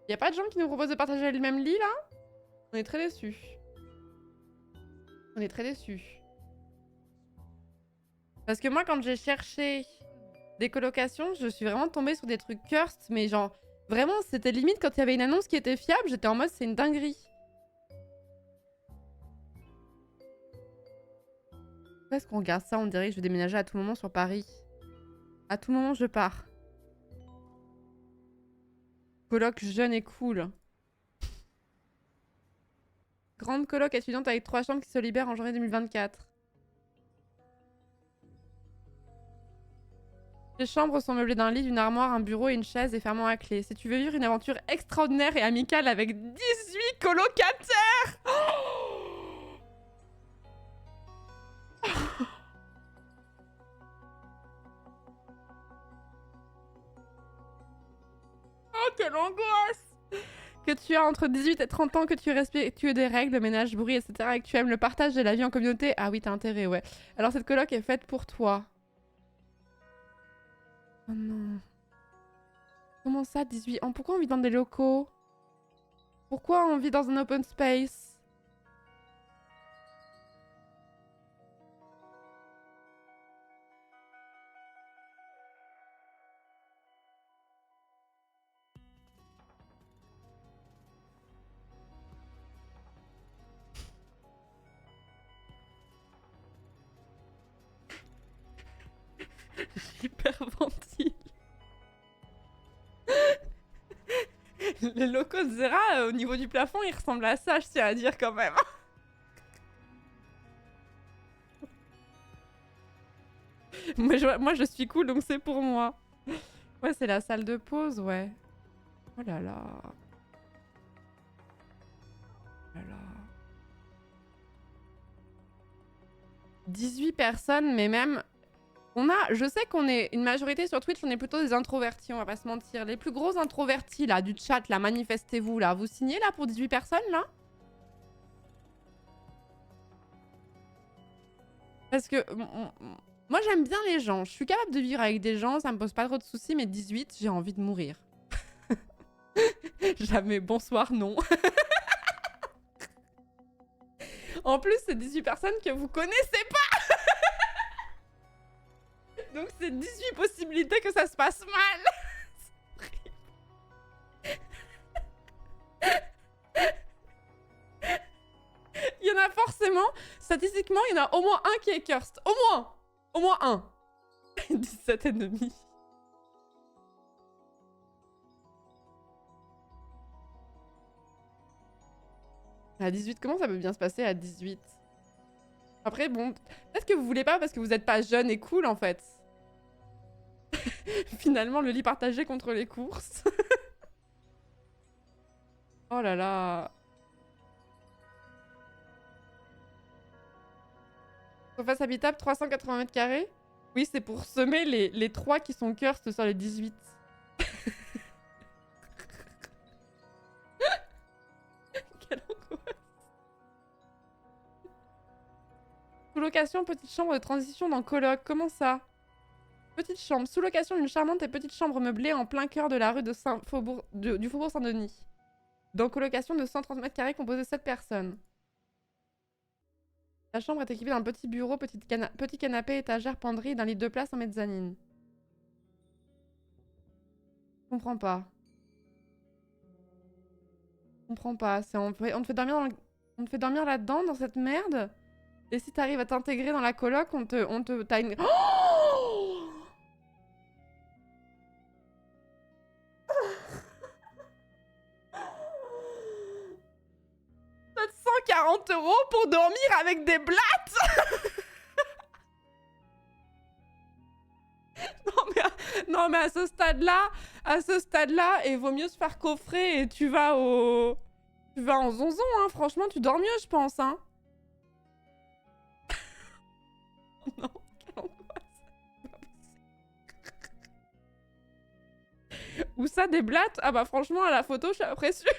Y a pas de gens qui nous proposent de partager le même lit là? On est très déçus. On est très déçus. Parce que moi, quand j'ai cherché des colocations, je suis vraiment tombée sur des trucs cursed, mais genre, vraiment, c'était limite quand il y avait une annonce qui était fiable, j'étais en mode c'est une dinguerie. Pourquoi est-ce qu'on regarde ça? On dirait que je vais déménager à tout moment sur Paris. À tout moment, je pars. Coloc jeune et cool. Grande coloc étudiante avec 3 chambres qui se libère en janvier 2024. Les chambres sont meublées d'un lit, d'une armoire, un bureau et une chaise et fermant à clé. Si tu veux vivre une aventure extraordinaire et amicale avec 18 colocataires... Oh, quelle angoisse! Que tu as entre 18 et 30 ans, que tu respectes des règles, ménage, bruit, etc. et que tu aimes le partage de la vie en communauté. Ah oui, t'as intérêt, ouais. Alors cette coloc est faite pour toi. Oh non. Comment ça, 18 ans? Pourquoi on vit dans des locaux? Pourquoi on vit dans un open space? Hyperventile. Les locaux de Zera, au niveau du plafond, ils ressemblent à ça, je tiens à dire quand même. moi, je suis cool, donc c'est pour moi. Ouais, c'est la salle de pause, ouais. Oh là là. Oh là là. 18 personnes, mais même... Je sais qu'on est une majorité sur Twitch, on est plutôt des introvertis, on va pas se mentir. Les plus gros introvertis, là, du chat, là, manifestez-vous, là. Vous signez, là, pour 18 personnes, là? Parce que... Moi, j'aime bien les gens. Je suis capable de vivre avec des gens, ça me pose pas trop de soucis, mais 18, j'ai envie de mourir. Jamais bonsoir, non. En plus, c'est 18 personnes que vous connaissez pas. Donc, c'est 18 possibilités que ça se passe mal. Il y en a forcément, statistiquement, il y en a au moins un qui est cursed. Au moins. Au moins un. 17 ennemis. À 18, comment ça peut bien se passer à 18? Après, bon, peut-être que vous voulez pas parce que vous êtes pas jeune et cool, en fait. Finalement, le lit partagé contre les courses. Oh là là. Surface habitable, 380 mètres carrés. Oui, c'est pour semer les 3 qui sont cursed sur les 18. Quelle angoisse. Sous-location, petite chambre de transition dans coloc. Comment ça? Petite chambre. Sous-location d'une charmante et petite chambre meublée en plein cœur de la rue de du Faubourg Saint-Denis. Dans colocation de 130 mètres carrés composée de 7 personnes. La chambre est équipée d'un petit bureau, petit canapé, étagère, penderie et d'un lit de place en mezzanine. Je comprends pas. Je comprends pas. On te fait dormir on te fait dormir là-dedans, dans cette merde. Et si t'arrives à t'intégrer dans la coloc, t'as une... Oh 740 € pour dormir avec des blattes. Non mais à ce stade-là, il vaut mieux se faire coffrer et tu vas en zonzon, hein. Franchement, tu dors mieux, je pense, hein. Non, quelle angoisse. Ou ça, des blattes? Ah bah franchement, à la photo, je suis après sûre.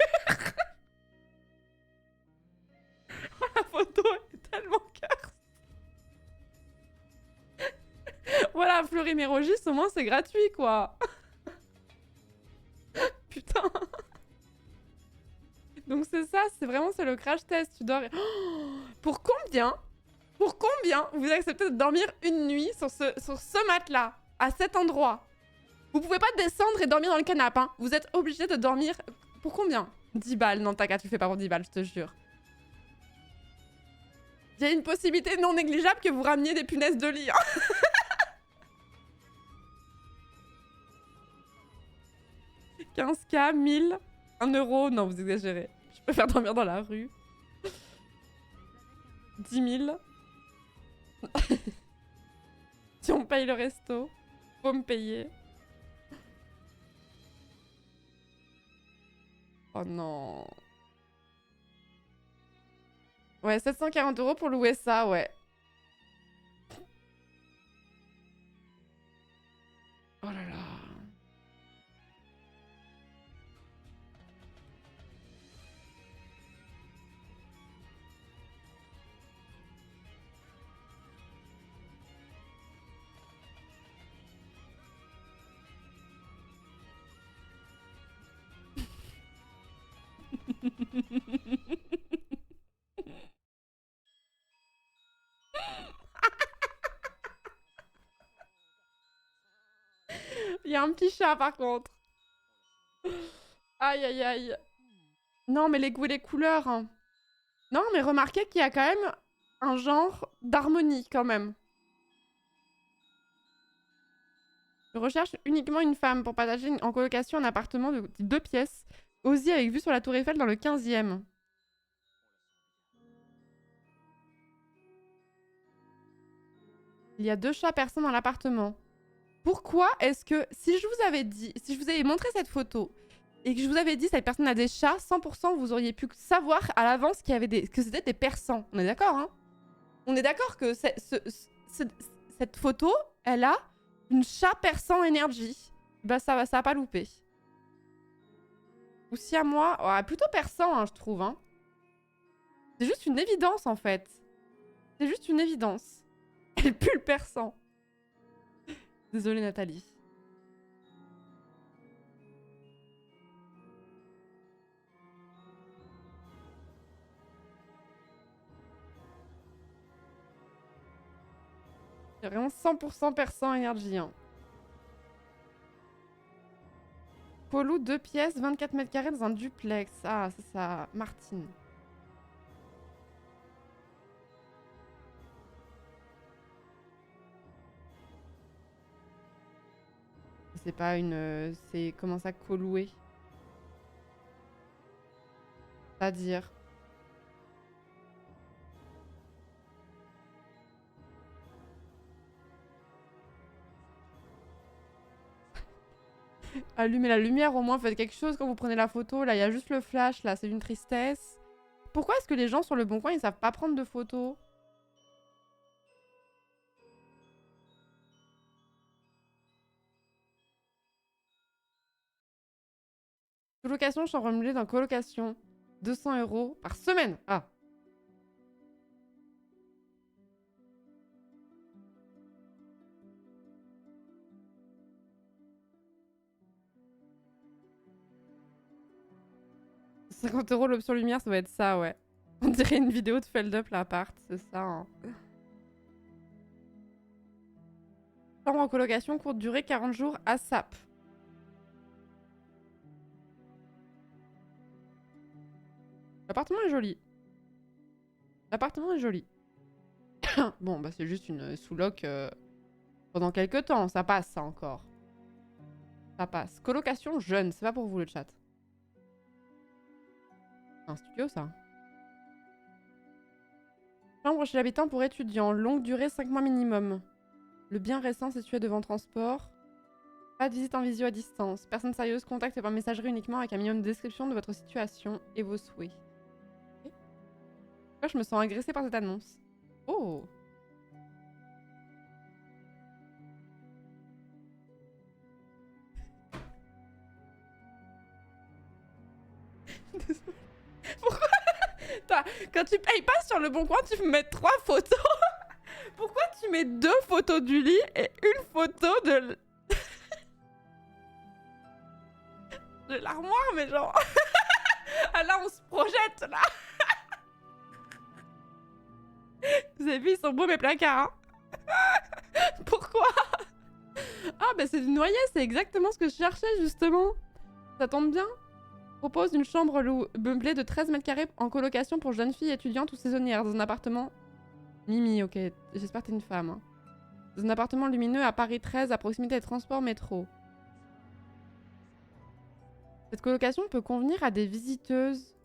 La photo est tellement cœur. Voilà, Fleury-Mérogis, au moins c'est gratuit, quoi. Putain. Donc c'est ça, c'est le crash test. Tu dors... Oh, pour combien vous acceptez de dormir une nuit sur ce matelas, à cet endroit? Vous pouvez pas descendre et dormir dans le canapé, hein. Vous êtes obligé de dormir... Pour combien? 10 balles. Non, Taka, tu fais pas pour 10 balles, je te jure. Il y a une possibilité non négligeable que vous rameniez des punaises de lit, hein. « 15K, 1000, 1 €. Non, vous exagérez. Je préfère dormir dans la rue. 10 000. Si on paye le resto, faut me payer. Oh non. Ouais, 740 € pour louer ça, ouais. Oh là là. Il y a un petit chat par contre. Aïe aïe aïe. Non mais les goûts et les couleurs, hein. Non mais remarquez qu'il y a quand même un genre d'harmonie quand même. Je recherche uniquement une femme pour partager en colocation un appartement de 2 pièces, cosy avec vue sur la tour Eiffel dans le 15e. Il y a 2 chats personnes dans l'appartement. Pourquoi est-ce que si je vous avais montré cette photo et que je vous avais dit cette personne a des chats, 100% vous auriez pu savoir à l'avance qu'il y avait que c'était des persans. On est d'accord, hein? On est d'accord que cette photo, elle a une chat persan énergie. Bah ça va pas louper. Ou si à moi, ouais, plutôt persan, hein, je trouve. Hein. C'est juste une évidence en fait. C'est juste une évidence. Elle pue le persan. Désolée Nathalie. Il y a vraiment 100% persan énergie. Hein. Polo 2 pièces, 24 mètres carrés dans un duplex. Ah, c'est ça. Martine. C'est pas une... c'est... Comment ça, coloué? C'est-à-dire... Allumez la lumière au moins, faites quelque chose quand vous prenez la photo. Là, il y a juste le flash, là, c'est une tristesse. Pourquoi est-ce que les gens sur le Bon Coin, ils savent pas prendre de photos? Colocation, chambre meublée dans colocation. 200 € par semaine. Ah. « 50 € l'option lumière, ça va être ça, ouais. On dirait une vidéo de Feld Up l'appart, c'est ça. Hein. Chambre en colocation, courte durée, 40 jours, à SAP. L'appartement est joli. L'appartement est joli. Bon, bah c'est juste une sous-loc pendant quelques temps. Ça passe, ça encore. Ça passe. Colocation jeune, c'est pas pour vous le chat. C'est un studio, ça. Chambre chez l'habitant pour étudiants. Longue durée, 5 mois minimum. Le bien récent situé devant transport. Pas de visite en visio à distance. Personne sérieuse, contact par messagerie uniquement avec un minimum de description de votre situation et vos souhaits. Okay. Pourquoi je me sens agressée par cette annonce? Oh. Pourquoi quand tu payes pas sur le Bon Coin, tu peux mettre 3 photos. Pourquoi tu mets 2 photos du lit et une photo de l'armoire, mais genre... ah là, on se projette, là. Vous avez vu, ils sont beaux, mes placards. Hein. Pourquoi? Ah, bah c'est du noyer, c'est exactement ce que je cherchais, justement. Ça tombe bien. Propose une chambre meublée de 13 mètres carrés en colocation pour jeunes filles étudiantes ou saisonnières dans un appartement... Mimi, ok. J'espère que t'es une femme. Hein. Dans un appartement lumineux à Paris 13, à proximité des transports métro. Cette colocation peut convenir à des visiteuses.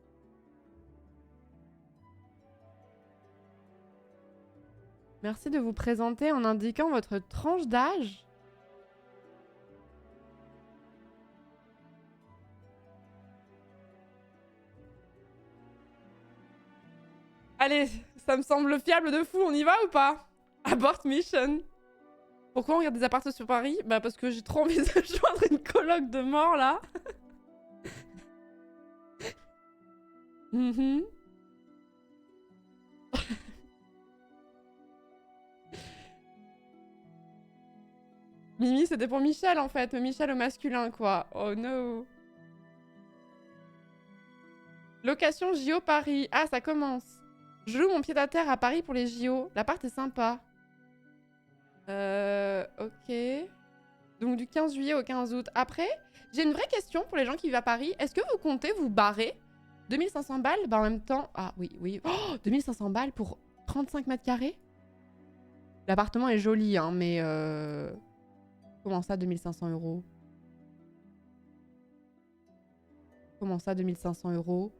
Merci de vous présenter en indiquant votre tranche d'âge. Allez, ça me semble fiable de fou, on y va ou pas? Abort mission. Pourquoi on regarde des appartements sur Paris? Bah parce que j'ai trop envie de joindre une coloc de mort là. Mimi, c'était pour Michel en fait, mais Michel au masculin quoi. Oh no. Location JO Paris. Ah, ça commence. Je loue mon pied-à-terre à Paris pour les JO. L'appart est sympa. Ok. Donc du 15 juillet au 15 août. Après, j'ai une vraie question pour les gens qui vivent à Paris. Est-ce que vous comptez vous barrer? 2500 balles, bah en même temps... Ah oui, oui. Oh, 2500 balles pour 35 mètres carrés? L'appartement est joli, hein, mais... Comment ça, 2500 €? Comment ça, 2500 €?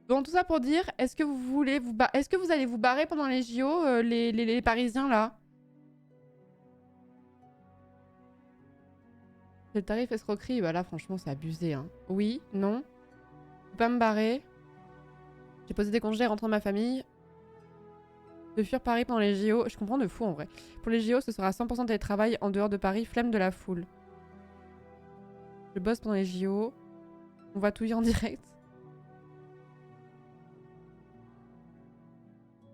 Bon, tout ça pour dire, est-ce que vous voulez est-ce que vous allez vous barrer pendant les JO, les Parisiens, là? Le tarif escroquerie, bah là, franchement, c'est abusé, hein. Oui, non. Je peux pas me barrer. J'ai posé des congés, rentrant ma famille. De fuir Paris pendant les JO. Je comprends de fou, en vrai. Pour les JO, ce sera 100% télétravail en dehors de Paris, flemme de la foule. Je bosse pendant les JO. On va touiller en direct.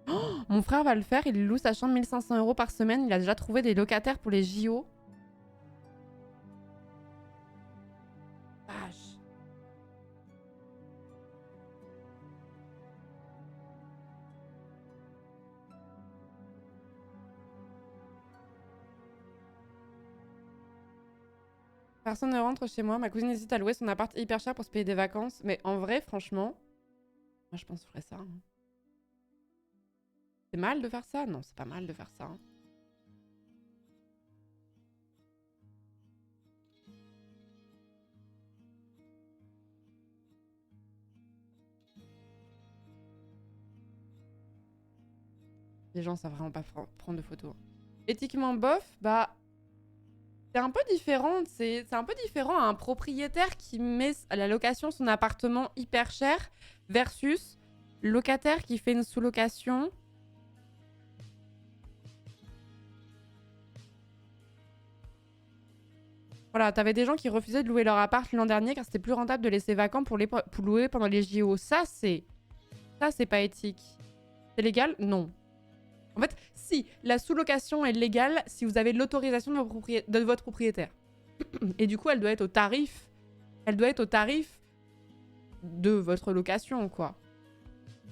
Oh, mon frère va le faire, il loue sa chambre 1500 € par semaine. Il a déjà trouvé des locataires pour les JO. Vache. Personne ne rentre chez moi. Ma cousine hésite à louer son appart hyper cher pour se payer des vacances. Mais en vrai, franchement, moi je pense que je ferais ça. Hein. C'est mal de faire ça? Non, c'est pas mal de faire ça. Hein. Les gens savent vraiment pas prendre de photos. Éthiquement bof, bah... C'est un peu différent. C'est un peu différent à un propriétaire qui met à la location son appartement hyper cher versus locataire qui fait une sous-location. Voilà, t'avais des gens qui refusaient de louer leur appart l'an dernier car c'était plus rentable de laisser vacant pour louer pendant les JO. Ça, c'est pas éthique. C'est légal? Non. En fait, si, la sous-location est légale si vous avez l'autorisation de votre propriétaire. Et du coup, elle doit être au tarif. Elle doit être au tarif de votre location, quoi.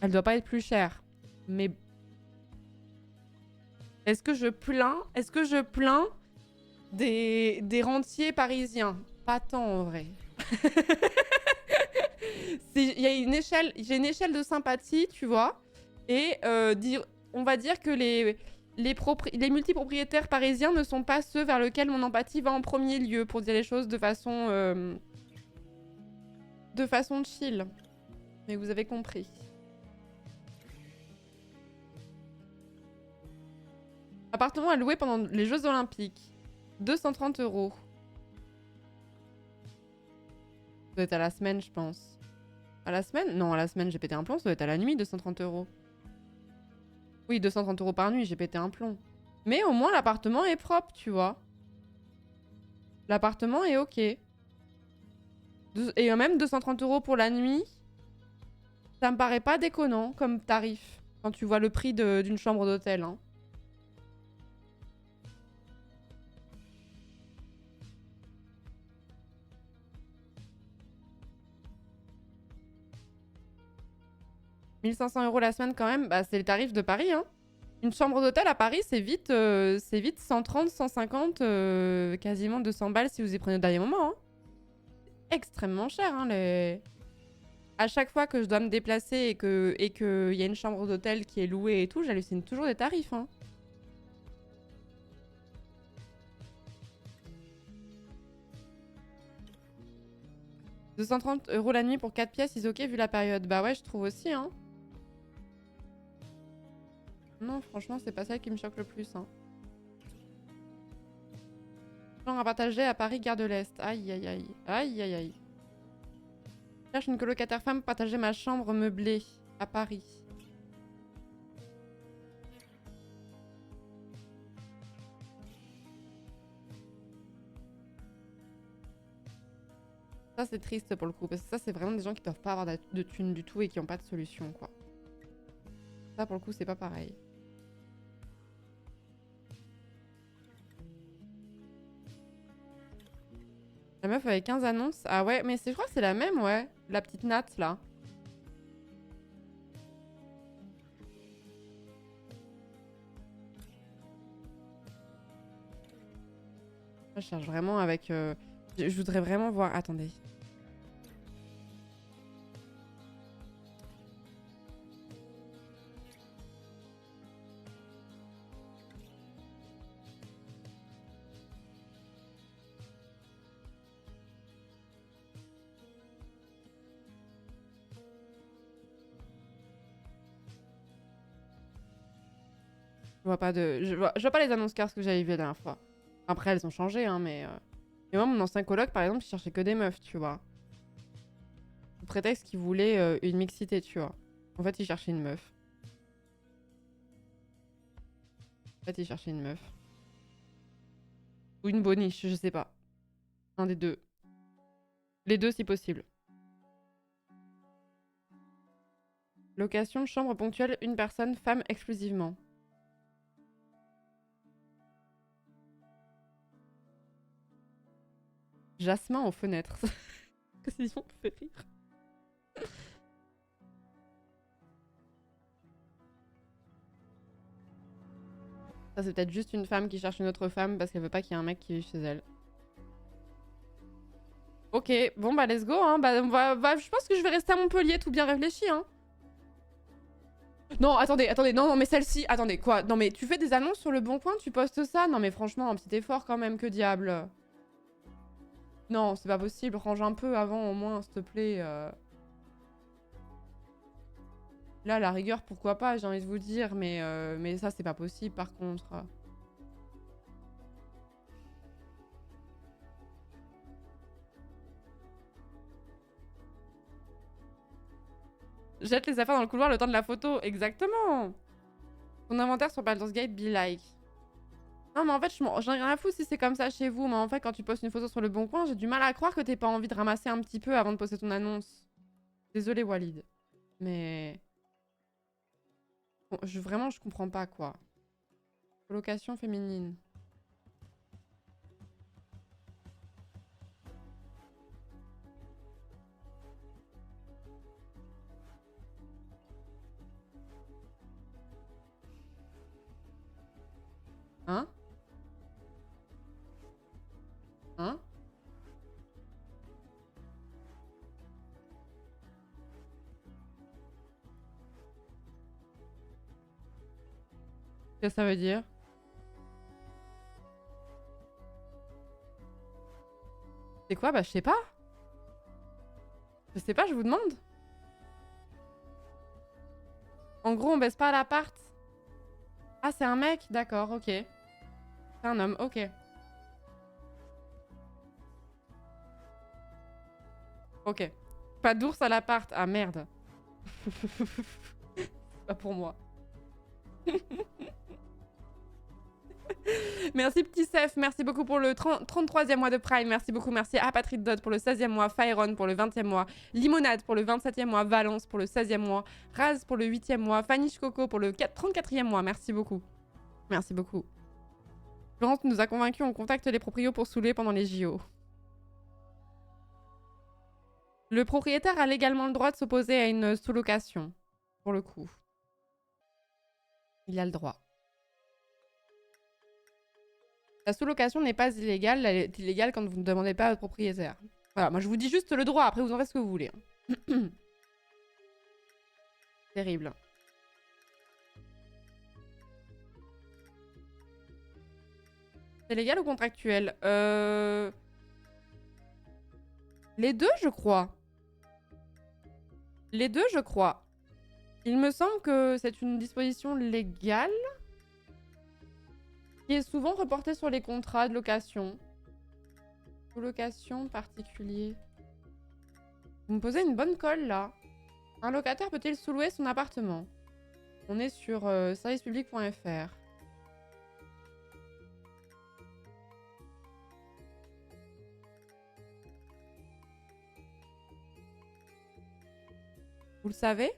Elle doit pas être plus chère. Mais... Est-ce que je plains des rentiers parisiens? Pas tant, en vrai. J'ai une échelle de sympathie, tu vois. Et on va dire que les multipropriétaires parisiens ne sont pas ceux vers lesquels mon empathie va en premier lieu, pour dire les choses de façon chill. Mais vous avez compris. Appartement à louer pendant les Jeux Olympiques. 230 €. Ça doit être à la semaine, je pense. À la semaine? Non, à la semaine, j'ai pété un plomb. Ça doit être à la nuit, 230 €. Oui, 230 € par nuit, j'ai pété un plomb. Mais au moins, l'appartement est propre, tu vois. L'appartement est ok. Et même 230 € pour la nuit, ça me paraît pas déconnant comme tarif. Quand tu vois le prix d'une chambre d'hôtel, hein. « 1 500 € la semaine quand même, bah c'est le tarif de Paris, hein. Une chambre d'hôtel à Paris, c'est vite 130, 150, quasiment 200 balles si vous y prenez au dernier moment, hein. Extrêmement cher, hein, À chaque fois que je dois me déplacer et qu'il y a une chambre d'hôtel qui est louée et tout, j'hallucine toujours des tarifs, hein. « 230 € la nuit pour 4 pièces, c'est ok vu la période. » Bah ouais, je trouve aussi, hein. Non, franchement, c'est pas ça qui me choque le plus, hein. Chambre à partager à Paris, gare de l'Est. Aïe, aïe, aïe. Aïe, aïe, aïe. Je cherche une colocataire femme pour partager ma chambre meublée à Paris. Ça, c'est triste pour le coup, parce que ça, c'est vraiment des gens qui doivent pas avoir de thunes du tout et qui ont pas de solution, quoi. Ça, pour le coup, c'est pas pareil. La meuf avec 15 annonces. Ah ouais, mais je crois que c'est la même, ouais. La petite Nat, là. Je cherche vraiment avec... Je voudrais vraiment voir... Attendez. Je vois pas de... Je vois pas les annonces cars que j'avais vues la dernière fois. Après, elles ont changé, hein, mais... Et moi, mon ancien coloc, par exemple, il cherchait que des meufs, tu vois. Sous prétexte qu'il voulait une mixité, tu vois. En fait, il cherchait une meuf. En fait, il cherchait une meuf. Ou une boniche, je sais pas. Un des deux. Les deux, si possible. Location de chambre ponctuelle, une personne, femme exclusivement. Jasmin aux fenêtres. Précision me fait rire. Ça, c'est peut-être juste une femme qui cherche une autre femme parce qu'elle veut pas qu'il y ait un mec qui vive chez elle. Ok, bon bah let's go, hein. Bah, je pense que je vais rester à Montpellier, tout bien réfléchi, hein. Non, attendez, non, mais celle-ci, attendez, quoi? Non, mais tu fais des annonces sur le Bon Coin, tu postes ça? Non, mais franchement, un petit effort quand même, que diable. Non, c'est pas possible, range un peu avant, au moins, s'il te plaît. Là, à la rigueur, pourquoi pas, j'ai envie de vous dire, mais ça, c'est pas possible, par contre. Jette les affaires dans le couloir le temps de la photo. Exactement. Ton inventaire sur Baldur's Gate be like. Non, mais en fait, j'en ai rien à foutre si c'est comme ça chez vous. Mais en fait, quand tu postes une photo sur le bon coin, j'ai du mal à croire que t'aies pas envie de ramasser un petit peu avant de poster ton annonce. Désolé, Walid. Mais... Bon, vraiment, je comprends pas, quoi. Colocation féminine. Hein? Hein? Qu'est-ce que ça veut dire? C'est quoi? Bah, je sais pas. Je sais pas, je vous demande. En gros, on baisse pas à l'appart. Ah, c'est un mec? D'accord, ok. C'est un homme, ok. Ok. Pas d'ours à l'appart. Ah, merde. Pas pour moi. Merci petit Sef, merci beaucoup pour le 33e mois de Prime, merci beaucoup, merci à Patrick Dodd pour le 16e mois, Fyron pour le 20e mois, Limonade pour le 27e mois, Valence pour le 16e mois, Raz pour le 8e mois, Fanny Coco pour le 34e mois, merci beaucoup. Merci beaucoup. Florence nous a convaincus, on contacte les proprios pour saouler pendant les JO. Le propriétaire a légalement le droit de s'opposer à une sous-location, pour le coup. Il a le droit. La sous-location n'est pas illégale, elle est illégale quand vous ne demandez pas à votre propriétaire. Voilà, moi je vous dis juste le droit, après vous en faites ce que vous voulez. Terrible. C'est légal ou contractuel? Les deux, je crois. Les deux, je crois. Il me semble que c'est une disposition légale qui est souvent reportée sur les contrats de location. Location particulier. Vous me posez une bonne colle, là. Un locataire peut-il sous-louer son appartement? On est sur servicepublic.fr. Vous le savez?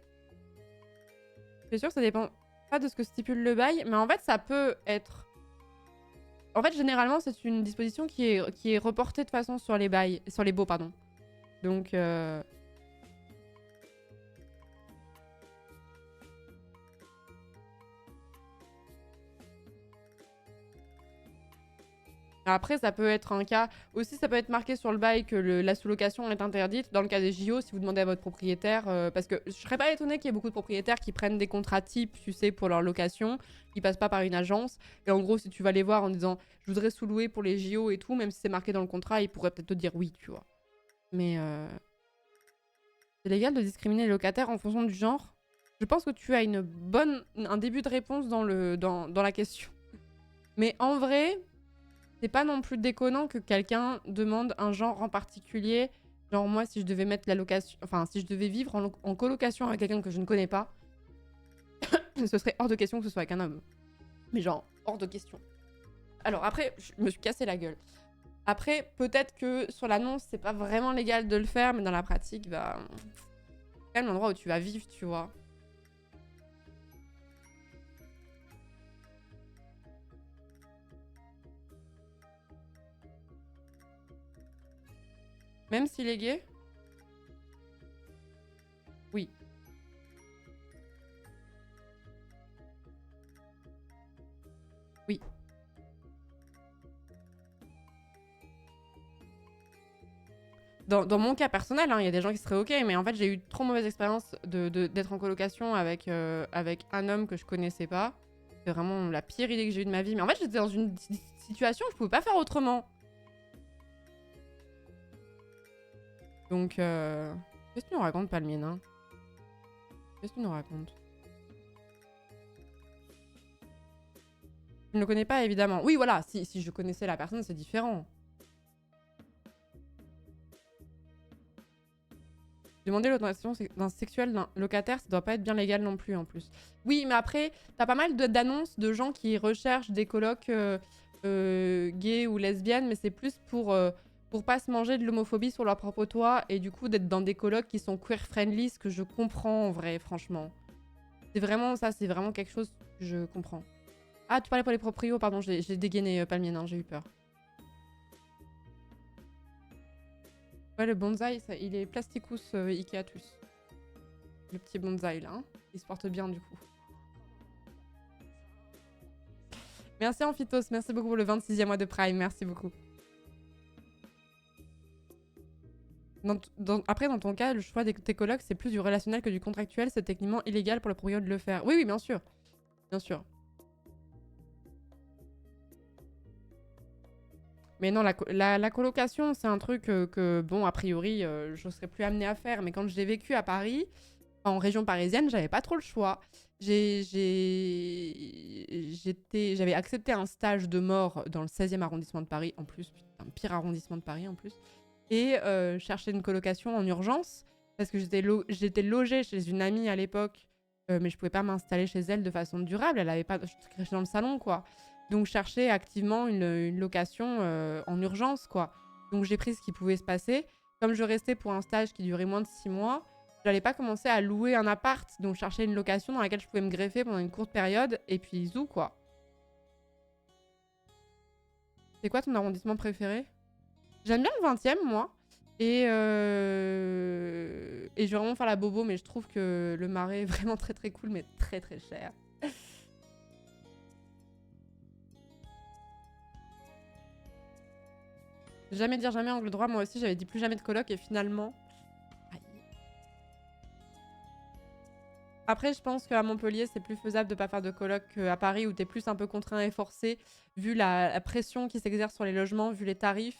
C'est sûr que ça dépend pas de ce que stipule le bail, mais en fait, ça peut être... En fait, généralement, c'est une disposition qui est reportée de façon sur les bails, sur les baux, pardon. Donc... Après, ça peut être un cas... Aussi, ça peut être marqué sur le bail que la sous-location est interdite. Dans le cas des JO, si vous demandez à votre propriétaire... parce que je serais pas étonnée qu'il y ait beaucoup de propriétaires qui prennent des contrats types, tu sais, pour leur location, qui passent pas par une agence. Et en gros, si tu vas les voir en disant « Je voudrais sous-louer pour les JO et tout », même si c'est marqué dans le contrat, ils pourraient peut-être te dire oui, tu vois. Mais... C'est légal de discriminer les locataires en fonction du genre? Je pense que tu as un début de réponse dans la question. Mais en vrai... C'est pas non plus déconnant que quelqu'un demande un genre en particulier. Genre moi, si je devais mettre la location... Enfin, si je devais vivre en colocation avec quelqu'un que je ne connais pas, ce serait hors de question que ce soit avec un homme. Mais genre, hors de question. Alors après, je me suis cassé la gueule. Après, peut-être que sur l'annonce, c'est pas vraiment légal de le faire, mais dans la pratique, bah... C'est quand même l'endroit où tu vas vivre, tu vois. Même s'il est gay? Oui. Oui. Dans mon cas personnel, hein, y a des gens qui seraient ok, mais en fait j'ai eu trop mauvaise expérience d'être en colocation avec un homme que je connaissais pas. C'est vraiment la pire idée que j'ai eue de ma vie. Mais en fait j'étais dans une situation où je pouvais pas faire autrement. Donc, qu'est-ce que tu nous racontes, Palmine, hein? Qu'est-ce que tu nous racontes? Je ne le connais pas, évidemment. Oui, voilà, si je connaissais la personne, c'est différent. Demander l'autorisation d'un sexuel d'un locataire, ça doit pas être bien légal non plus, en plus. Oui, mais après, t'as pas mal d'annonces de gens qui recherchent des colocs gays ou lesbiennes, mais c'est plus pour pas se manger de l'homophobie sur leur propre toit et du coup d'être dans des colocs qui sont queer-friendly, ce que je comprends en vrai, franchement. C'est vraiment ça, c'est vraiment quelque chose que je comprends. Ah, tu parlais pour les proprios, pardon, j'ai dégainé Palmier, non, j'ai eu peur. Ouais, le bonsaï, ça, il est plasticus Ikeatus. Le petit bonsaï, là. Hein. Il se porte bien, du coup. Merci, Amphitos. Merci beaucoup pour le 26e mois de Prime. Merci beaucoup. Après, dans ton cas, le choix de tes colocs, c'est plus du relationnel que du contractuel. C'est techniquement illégal pour le proprio de le faire. Oui, oui, bien sûr. Bien sûr. Mais non, la colocation, c'est un truc que, bon, a priori, je serais plus amenée à faire. Mais quand j'ai vécu à Paris, en région parisienne, j'avais pas trop le choix. J'avais accepté un stage de mort dans le 16e arrondissement de Paris, en plus, putain, pire arrondissement de Paris en plus. Et chercher une colocation en urgence, parce que j'étais logée chez une amie à l'époque, mais je pouvais pas m'installer chez elle de façon durable. Elle avait pas, je crachais dans le salon, quoi. Donc chercher activement une location en urgence, quoi. Donc j'ai pris ce qui pouvait se passer. Comme je restais pour un stage qui durait moins de 6 mois, j'allais pas commencer à louer un appart, donc chercher une location dans laquelle je pouvais me greffer pendant une courte période, et puis zou, quoi. C'est quoi ton arrondissement préféré? J'aime bien le 20e, moi. Et je vais vraiment faire la bobo, mais je trouve que le Marais est vraiment très très cool, mais très très cher. Jamais dire jamais, angle droit. Moi aussi, j'avais dit plus jamais de coloc, et finalement... Aïe. Après, je pense qu'à Montpellier, c'est plus faisable de pas faire de coloc qu'à Paris, où t'es plus un peu contraint et forcé, vu la pression qui s'exerce sur les logements, vu les tarifs.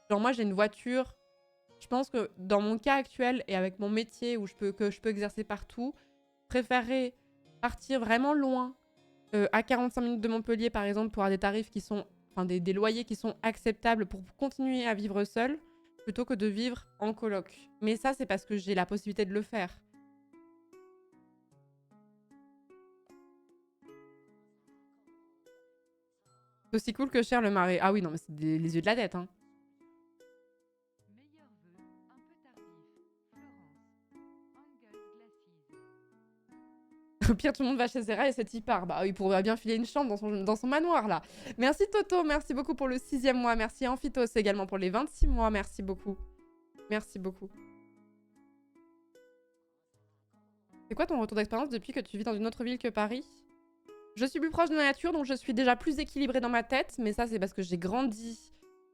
Genre moi, j'ai une voiture... Je pense que dans mon cas actuel et avec mon métier où que je peux exercer partout, je préférerais partir vraiment loin, à 45 minutes de Montpellier par exemple, pour avoir des tarifs qui sont, enfin des loyers qui sont acceptables pour continuer à vivre seul, plutôt que de vivre en coloc. Mais ça, c'est parce que j'ai la possibilité de le faire. C'est aussi cool que cher le Marais. Ah oui, non, mais c'est les yeux de la tête, hein. Au pire, tout le monde va chez Zera et c'est y part. Bah, il pourrait bien filer une chambre dans son manoir, là. Merci Toto, merci beaucoup pour le 6e mois. Merci Amphitos également pour les 26 mois. Merci beaucoup. Merci beaucoup. C'est quoi ton retour d'expérience depuis que tu vis dans une autre ville que Paris? Je suis plus proche de la nature, donc je suis déjà plus équilibrée dans ma tête. Mais ça, c'est parce que j'ai grandi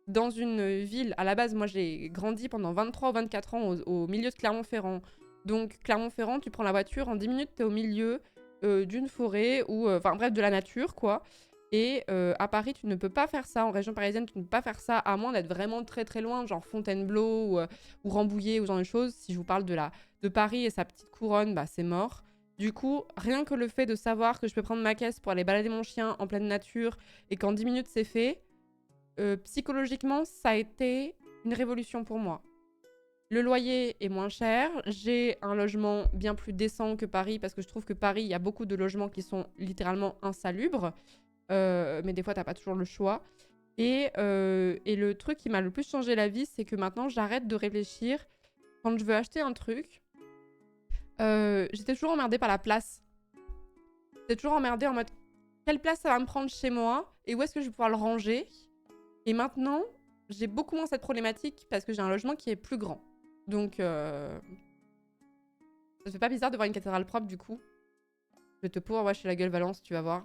dans une ville. À la base, moi, j'ai grandi pendant 23 ou 24 ans au milieu de Clermont-Ferrand. Donc, Clermont-Ferrand, tu prends la voiture, en 10 minutes, t'es au milieu d'une forêt ou... Enfin, bref, de la nature, quoi. Et à Paris, tu ne peux pas faire ça. En région parisienne, tu ne peux pas faire ça, à moins d'être vraiment très très loin, genre Fontainebleau ou Rambouillet ou ce genre de choses. Si je vous parle de Paris et sa petite couronne, bah c'est mort. Du coup, rien que le fait de savoir que je peux prendre ma caisse pour aller balader mon chien en pleine nature et qu'en 10 minutes c'est fait, psychologiquement, ça a été une révolution pour moi. Le loyer est moins cher, j'ai un logement bien plus décent que Paris parce que je trouve que Paris, il y a beaucoup de logements qui sont littéralement insalubres, mais des fois, t'as pas toujours le choix. Et le truc qui m'a le plus changé la vie, c'est que maintenant, j'arrête de réfléchir. Quand je veux acheter un truc, j'étais toujours emmerdée par la place. J'étais toujours emmerdée en mode quelle place ça va me prendre chez moi et où est-ce que je vais pouvoir le ranger. Et maintenant, j'ai beaucoup moins cette problématique parce que j'ai un logement qui est plus grand. Donc, ça fait pas bizarre de voir une cathédrale propre du coup. Je vais te pouvoir wesh la gueule Valence, tu vas voir.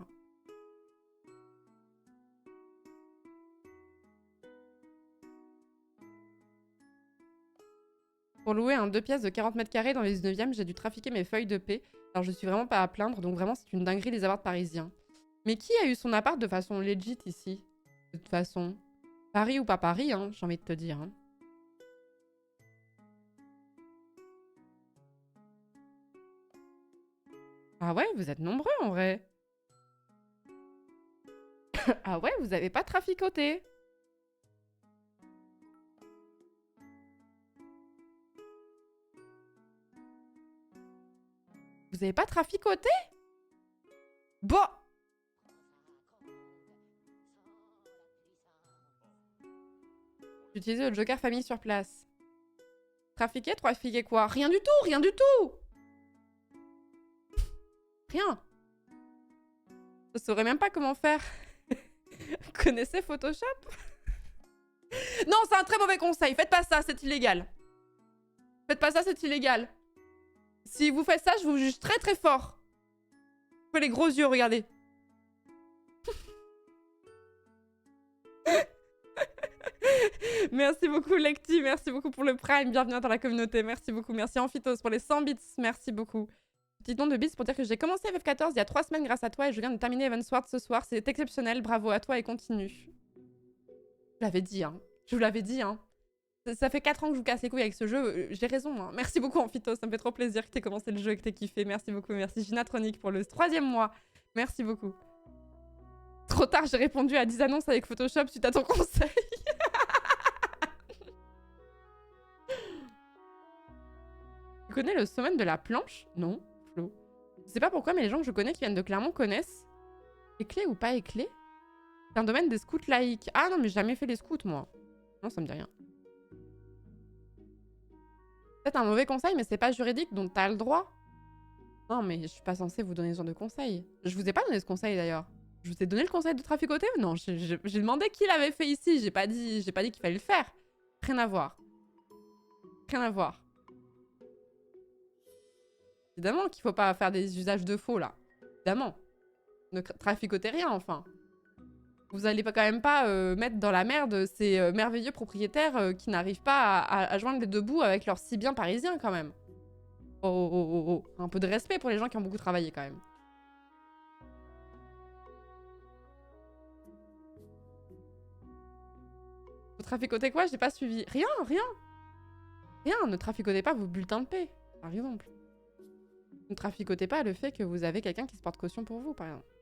Pour louer un 2 pièces de 40 mètres carrés dans les 19e, j'ai dû trafiquer mes feuilles de paix. Alors je suis vraiment pas à plaindre, donc vraiment c'est une dinguerie les apparts parisiens. Mais qui a eu son appart de façon legit ici? De toute façon. Paris ou pas Paris, hein, j'ai envie de te dire. Hein. Ah ouais, vous êtes nombreux en vrai. Ah ouais, vous avez pas traficoté. Vous avez pas traficoté? Bon. Utilisez le Joker famille sur place. Trafiquer quoi? Rien du tout, rien du tout. Rien. Je saurais même pas comment faire. Vous connaissez Photoshop? Non, c'est un très mauvais conseil. Faites pas ça, c'est illégal. Faites pas ça, c'est illégal. Si vous faites ça, je vous juge très très fort. Vous faites les gros yeux, regardez. Merci beaucoup Lecti, merci beaucoup pour le Prime, bienvenue dans la communauté, merci beaucoup, merci Amphitos pour les 100 bits, merci beaucoup. Petit don de bits pour dire que j'ai commencé FF14 il y a 3 semaines grâce à toi et je viens de terminer Evansward ce soir, c'est exceptionnel, bravo à toi et continue. Je l'avais dit, hein, je vous l'avais dit, hein. Ça fait 4 ans que je vous casse les couilles avec ce jeu, j'ai raison, hein. Merci beaucoup Amphitos, ça me fait trop plaisir que t'aies commencé le jeu et que t'aies kiffé, merci beaucoup, merci Ginatronic pour le 3e mois, merci beaucoup. Trop tard, j'ai répondu à 10 annonces avec Photoshop suite à ton conseil. Tu connais le sommet de la planche? Non, Flo. Je sais pas pourquoi, mais les gens que je connais qui viennent de Clermont connaissent. Éclé ou pas éclé? C'est un domaine des scouts laïcs. Ah non, mais j'ai jamais fait les scouts, moi. Non, ça me dit rien. Peut-être un mauvais conseil, mais c'est pas juridique, donc t'as le droit. Non, mais je suis pas censée vous donner ce genre de conseil. Je vous ai pas donné ce conseil, d'ailleurs. Je vous ai donné le conseil de traficoter? Non, j'ai demandé qui l'avait fait ici. J'ai pas dit qu'il fallait le faire. Rien à voir. Rien à voir. Évidemment qu'il faut pas faire des usages de faux, là. Évidemment. Ne traficotez rien, enfin. Vous allez quand même pas mettre dans la merde ces merveilleux propriétaires qui n'arrivent pas à joindre les deux bouts avec leurs si bien parisiens, quand même. Oh, oh, oh, oh, oh. Un peu de respect pour les gens qui ont beaucoup travaillé, quand même. Vous traficotez quoi? J'ai pas suivi. Rien, rien. Rien, ne traficotez pas vos bulletins de paix, par exemple. Ne traficotez pas le fait que vous avez quelqu'un qui se porte caution pour vous, par exemple.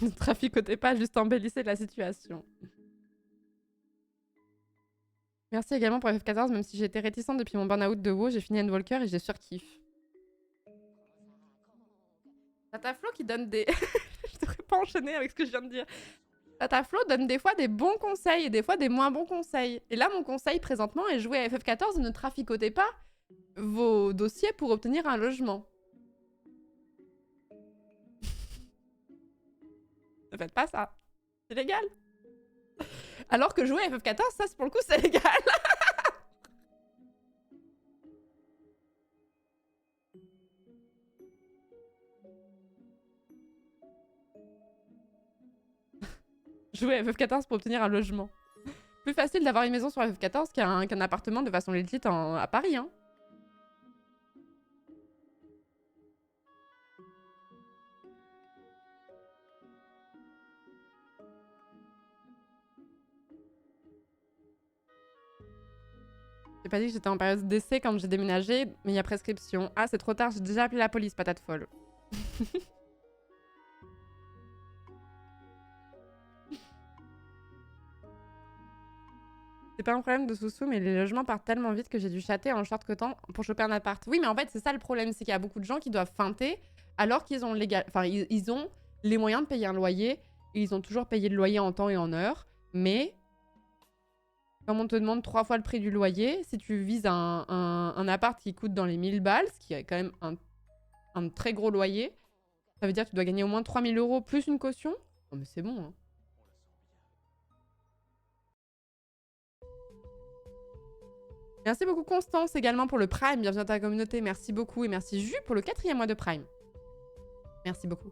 Ne traficotez pas, juste embellissez la situation. Merci également pour FF14, même si j'ai été réticente depuis mon burn-out de WoW, j'ai fini Endwalker et j'ai surkiff. Tata Flo qui donne des... Je devrais pas enchaîner avec ce que je viens de dire. Tata Flo donne des fois des bons conseils et des fois des moins bons conseils. Et là, mon conseil présentement est jouer à FF14 et ne traficotez pas vos dossiers pour obtenir un logement. Ne faites pas ça. C'est légal. Alors que jouer à FF14, ça, pour le coup, c'est légal. Jouer à FF14 pour obtenir un logement. Plus facile d'avoir une maison sur FF14 qu'un appartement de façon legit à Paris, hein. J'ai pas dit que j'étais en période d'essai quand j'ai déménagé, mais il y a prescription. Ah, c'est trop tard, j'ai déjà appelé la police, patate folle. C'est pas un problème de sous-sous, mais les logements partent tellement vite que j'ai dû chatter en short-cutant pour choper un appart. Oui, mais en fait, c'est ça le problème, c'est qu'il y a beaucoup de gens qui doivent feinter alors qu'ils ont ils ont les moyens de payer un loyer. Et ils ont toujours payé le loyer en temps et en heure. Mais comme on te demande 3 fois le prix du loyer, si tu vises un appart qui coûte dans les 1000 balles, ce qui est quand même un très gros loyer, ça veut dire que tu dois gagner au moins 3000 € plus une caution. Oh, mais c'est bon, hein. Merci beaucoup Constance également pour le Prime, bienvenue dans ta communauté, merci beaucoup. Et merci Jus pour le 4e mois de Prime. Merci beaucoup.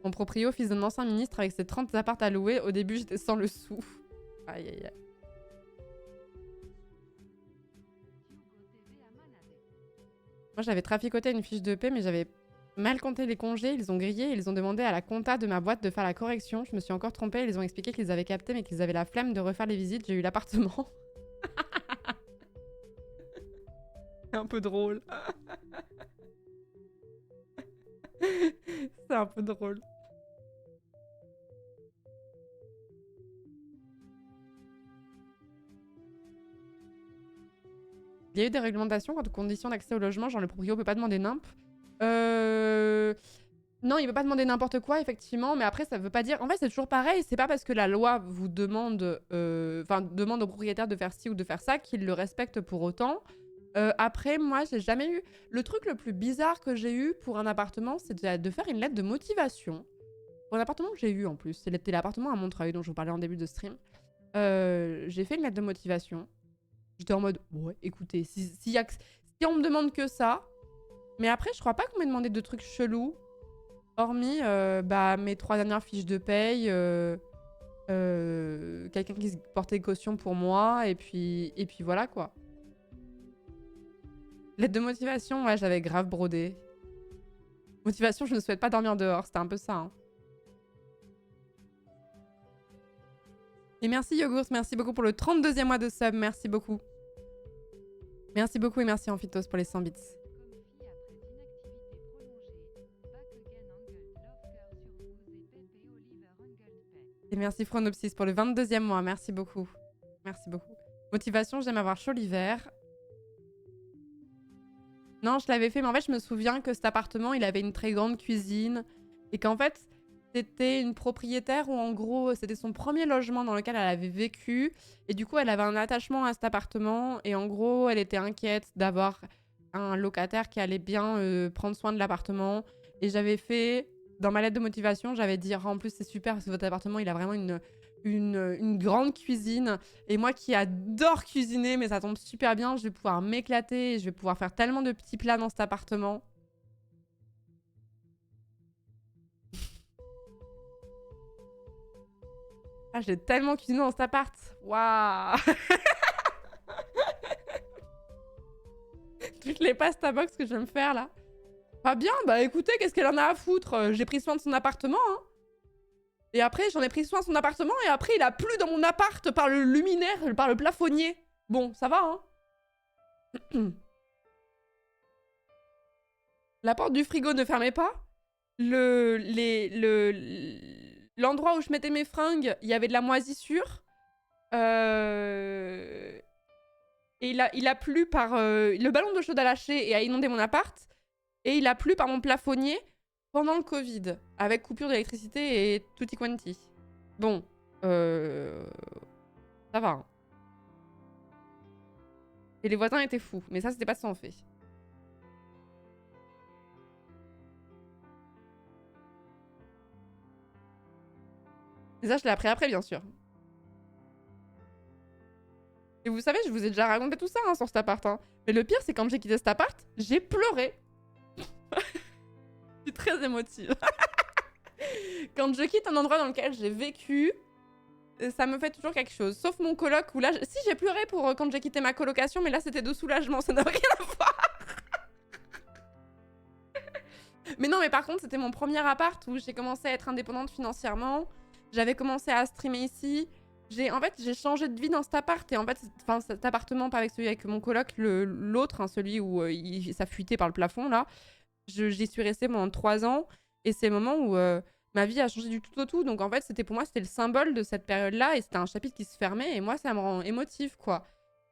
Mon proprio, fils d'un ancien ministre avec ses 30 apparts à louer, au début j'étais sans le sou. Aïe aïe aïe. Moi j'avais traficoté une fiche de paix mais j'avais mal compté les congés, ils ont grillé, ils ont demandé à la compta de ma boîte de faire la correction. Je me suis encore trompée, ils ont expliqué qu'ils avaient capté mais qu'ils avaient la flemme de refaire les visites. J'ai eu l'appartement. C'est un peu drôle. C'est un peu drôle. Il y a eu des réglementations quant aux conditions d'accès au logement, genre le proprio peut pas demander nimp. Non, il peut pas demander n'importe quoi, effectivement, mais après, ça veut pas dire... En fait, c'est toujours pareil, c'est pas parce que la loi vous demande... Enfin, demande au propriétaire de faire ci ou de faire ça qu'il le respecte pour autant. Après, moi, j'ai jamais eu... Le truc le plus bizarre que j'ai eu pour un appartement, c'est de faire une lettre de motivation. Pour un appartement que j'ai eu, en plus. C'était l'appartement à Montreuil, dont je vous parlais en début de stream. J'ai fait une lettre de motivation. J'étais en mode, ouais, écoutez, si on me demande que ça... Mais après, je crois pas qu'on m'ait demandé de trucs chelous. Hormis bah, mes 3 dernières fiches de paye, quelqu'un qui portait caution pour moi, et puis voilà quoi. Lettre de motivation, ouais, j'avais grave brodé. Motivation, je ne souhaite pas dormir dehors, c'était un peu ça. Hein. Et merci Yogourt, merci beaucoup pour le 32e mois de sub, merci beaucoup. Merci beaucoup et merci Amphitos pour les 100 bits. Et merci Phronopsis pour le 22e mois, merci beaucoup. Merci beaucoup. Motivation, j'aime avoir chaud l'hiver. Non, je l'avais fait, mais en fait, je me souviens que cet appartement, il avait une très grande cuisine. Et qu'en fait, c'était une propriétaire où, en gros, c'était son premier logement dans lequel elle avait vécu. Et du coup, elle avait un attachement à cet appartement. Et en gros, elle était inquiète d'avoir un locataire qui allait bien prendre soin de l'appartement. Et j'avais fait, dans ma lettre de motivation, j'avais dit, en plus, c'est super parce que votre appartement, il a vraiment une grande cuisine. Et moi qui adore cuisiner, mais ça tombe super bien, je vais pouvoir m'éclater, je vais pouvoir faire tellement de petits plats dans cet appartement. Ah, j'ai tellement cuisiné dans cet appart. Waouh. Toutes les pasta box que je vais me faire là. Pas bien, bah écoutez, qu'est-ce qu'elle en a à foutre? J'ai pris soin de son appartement, hein. Et après, j'en ai pris soin de son appartement, et après, il a plu dans mon appart par le luminaire, par le plafonnier. Bon, ça va, hein. La porte du frigo ne fermait pas. L'endroit où je mettais mes fringues, il y avait de la moisissure. Et il a plu par... le ballon d'eau chaude a lâché et a inondé mon appart. Et il a plu par mon plafonnier pendant le Covid, avec coupure d'électricité et tutti quanti. Bon, ça va. Hein. Et les voisins étaient fous, mais ça, c'était pas sans fait. Et ça, je l'ai appris après, bien sûr. Et vous savez, je vous ai déjà raconté tout ça hein, sur cet appart. Hein. Mais le pire, c'est quand j'ai quitté cet appart, j'ai pleuré. Je suis très émotive. Quand je quitte un endroit dans lequel j'ai vécu, ça me fait toujours quelque chose. Sauf mon coloc où là... Si, j'ai pleuré pour quand j'ai quitté ma colocation, mais là, c'était de soulagement. Ça n'a rien à voir. Mais non, mais par contre, c'était mon premier appart où j'ai commencé à être indépendante financièrement. J'avais commencé à streamer ici. En fait, j'ai changé de vie dans cet appart. Et en fait, cet appartement, pas avec celui avec mon coloc, l'autre, hein, celui où ça fuitait par le plafond, là. J'y suis restée pendant 3 ans. Et c'est le moment où ma vie a changé du tout au tout. Donc en fait, pour moi, c'était le symbole de cette période-là. Et c'était un chapitre qui se fermait. Et moi, ça me rend émotive, quoi.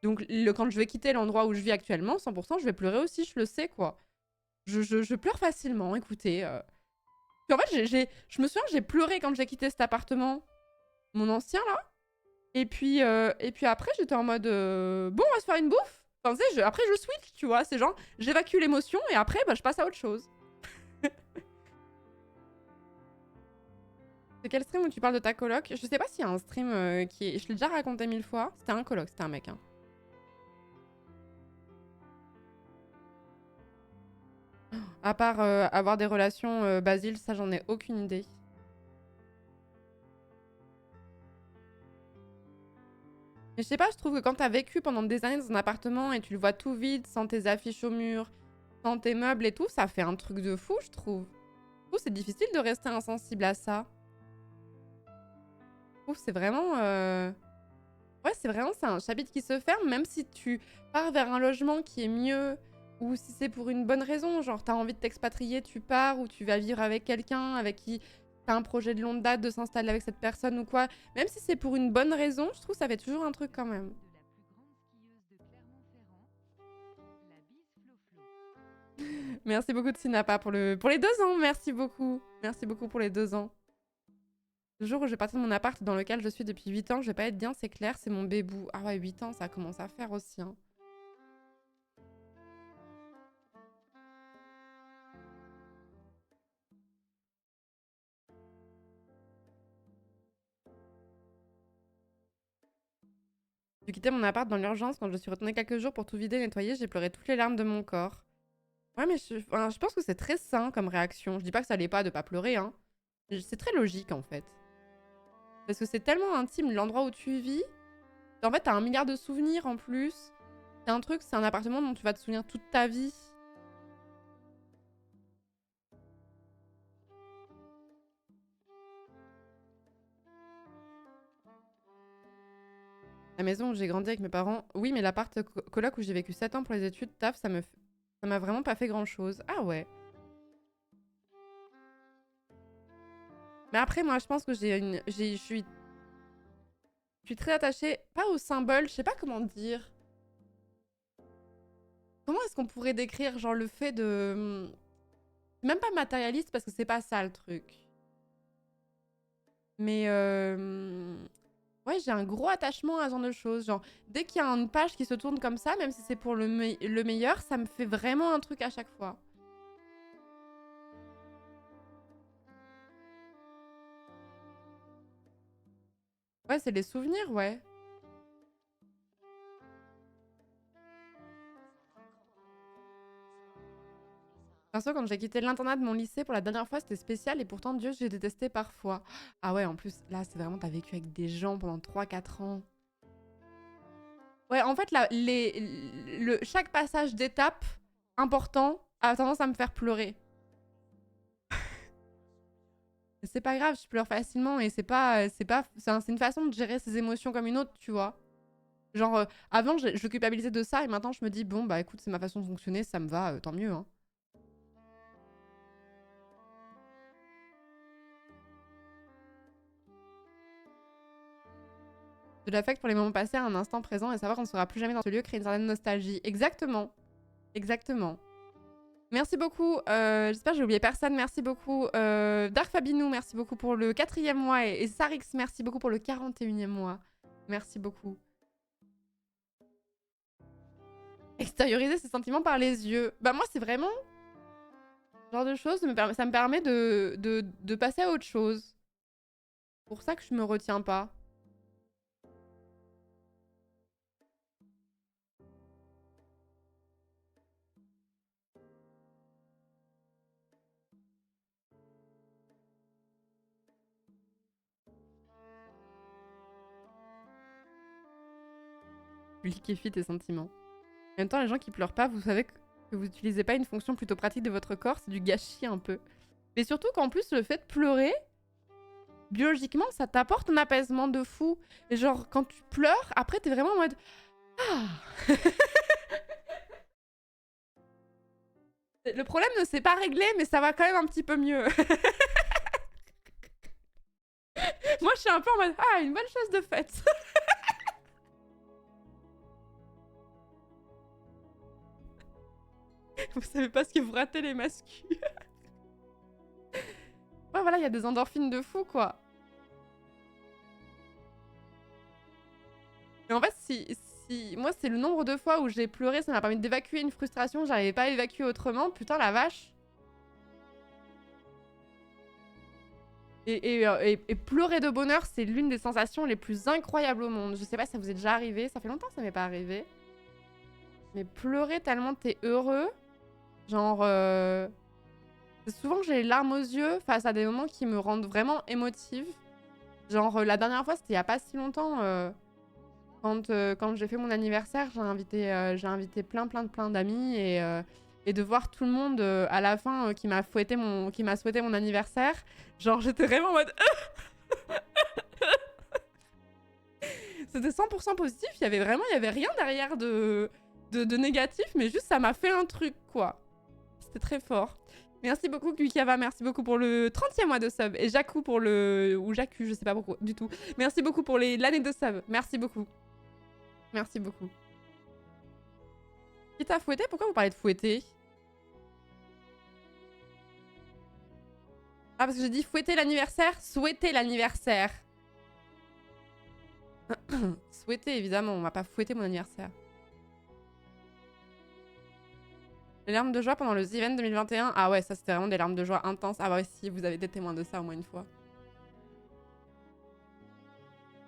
Donc quand je vais quitter l'endroit où je vis actuellement, 100%, je vais pleurer aussi, je le sais, quoi. Je pleure facilement, écoutez. Puis en fait, je me souviens, j'ai pleuré quand j'ai quitté cet appartement. Mon ancien, là. Et puis après, j'étais en mode... bon, on va se faire une bouffe. Enfin, tu sais, après, je switch, tu vois. C'est genre, j'évacue l'émotion et après, bah, je passe à autre chose. C'est quel stream où tu parles de ta coloc? Je sais pas s'il y a un stream qui est... Je l'ai déjà raconté 1000 fois. C'était un coloc, c'était un mec, hein. À part avoir des relations Basile, ça, j'en ai aucune idée. Mais je sais pas, je trouve que quand t'as vécu pendant des années dans un appartement et tu le vois tout vide, sans tes affiches au mur, dans tes meubles et tout, ça fait un truc de fou, je trouve. Je trouve c'est difficile de rester insensible à ça. Je trouve c'est vraiment... Ouais, c'est vraiment un chapitre qui se ferme, même si tu pars vers un logement qui est mieux, ou si c'est pour une bonne raison, genre t'as envie de t'expatrier, tu pars, ou tu vas vivre avec quelqu'un avec qui t'as un projet de longue date de s'installer avec cette personne ou quoi. Même si c'est pour une bonne raison, je trouve que ça fait toujours un truc quand même. Merci beaucoup de Sinapa pour les 2 ans, merci beaucoup. Merci beaucoup pour les 2 ans. Le jour où je vais partir de mon appart dans lequel je suis depuis 8 ans, je vais pas être bien, c'est clair, c'est mon bébou. Ah ouais, 8 ans, ça commence à faire aussi. Hein. J'ai quitté mon appart dans l'urgence quand je suis retournée quelques jours pour tout vider et nettoyer, j'ai pleuré toutes les larmes de mon corps. Ouais, mais je pense que c'est très sain comme réaction. Je dis pas que ça allait pas de pas pleurer, hein. C'est très logique en fait. Parce que c'est tellement intime l'endroit où tu vis. En fait, t'as 1 milliard de souvenirs en plus. C'est un truc, c'est un appartement dont tu vas te souvenir toute ta vie. La maison où j'ai grandi avec mes parents. Oui, mais l'appart coloc où j'ai vécu 7 ans pour les études, taf, ça m'a vraiment pas fait grand chose. Ah ouais. Mais après, moi, je pense que je suis très attachée, pas au symbole, je sais pas comment dire. Comment est-ce qu'on pourrait décrire, genre, le fait de... Même pas matérialiste, parce que c'est pas ça, le truc. Mais, ouais, j'ai un gros attachement à ce genre de choses. Genre, dès qu'il y a une page qui se tourne comme ça, même si c'est pour le meilleur, ça me fait vraiment un truc à chaque fois. Ouais, c'est les souvenirs, ouais. Perso, quand j'ai quitté l'internat de mon lycée pour la dernière fois, c'était spécial et pourtant, Dieu, j'ai détesté parfois. Ah ouais, en plus, là, c'est vraiment, t'as vécu avec des gens pendant 3-4 ans. Ouais, en fait, là, chaque passage d'étape important a tendance à me faire pleurer. C'est pas grave, je pleure facilement et c'est une façon de gérer ses émotions comme une autre, tu vois. Genre, avant, je culpabilisais de ça et maintenant, je me dis, bon, bah écoute, c'est ma façon de fonctionner, ça me va, tant mieux, hein. De l'affect pour les moments passés à un instant présent et savoir qu'on ne sera plus jamais dans ce lieu crée une certaine nostalgie. Exactement. Exactement. Merci beaucoup. J'espère que j'ai oublié personne. Merci beaucoup. Dark Fabinou, merci beaucoup pour le 4e mois. Et Sarix, merci beaucoup pour le 41e mois. Merci beaucoup. Extérioriser ses sentiments par les yeux. Bah moi, c'est vraiment... Ce genre de choses, ça me permet de passer à autre chose. C'est pour ça que je me retiens pas. Tu liquéfies tes sentiments. En même temps, les gens qui pleurent pas, vous savez que vous n'utilisez pas une fonction plutôt pratique de votre corps, c'est du gâchis un peu. Mais surtout qu'en plus, le fait de pleurer, biologiquement, ça t'apporte un apaisement de fou. Et genre, quand tu pleures, après, t'es vraiment en mode... Ah. Le problème ne s'est pas réglé, mais ça va quand même un petit peu mieux. Moi, je suis un peu en mode... Ah, une bonne chose de faite. Vous savez pas ce que vous ratez, les mascus. Ouais, voilà, il y a des endorphines de fou, quoi. Mais en fait, moi, c'est le nombre de fois où j'ai pleuré, ça m'a permis d'évacuer une frustration, j'arrivais pas à évacuer autrement. Putain, la vache. Et pleurer de bonheur, c'est l'une des sensations les plus incroyables au monde. Je sais pas si ça vous est déjà arrivé, ça fait longtemps que ça m'est pas arrivé. Mais pleurer tellement t'es heureux, genre... C'est souvent que j'ai les larmes aux yeux face à des moments qui me rendent vraiment émotive. Genre, la dernière fois, c'était il y a pas si longtemps. Quand j'ai fait mon anniversaire, j'ai invité plein d'amis et de voir tout le monde à la fin qui m'a souhaité mon anniversaire. Genre, j'étais vraiment en mode... C'était 100% positif, il y avait rien derrière de négatif, mais juste ça m'a fait un truc, quoi. C'était très fort. Merci beaucoup, Kuikava, merci beaucoup pour le 30e mois de sub. Et Jaku pour le... Ou Jaku, je sais pas pourquoi, du tout. Merci beaucoup pour l'année de sub. Merci beaucoup. Merci beaucoup. Qui t'a fouetté? Pourquoi vous parlez de fouetter? Ah, parce que j'ai dit fouetter l'anniversaire? Souhaiter l'anniversaire. Souhaiter, évidemment, on va pas fouetter mon anniversaire. Les larmes de joie pendant le The Event 2021. Ah ouais, ça c'était vraiment des larmes de joie intenses. Ah ouais, si, vous avez été témoin de ça au moins une fois.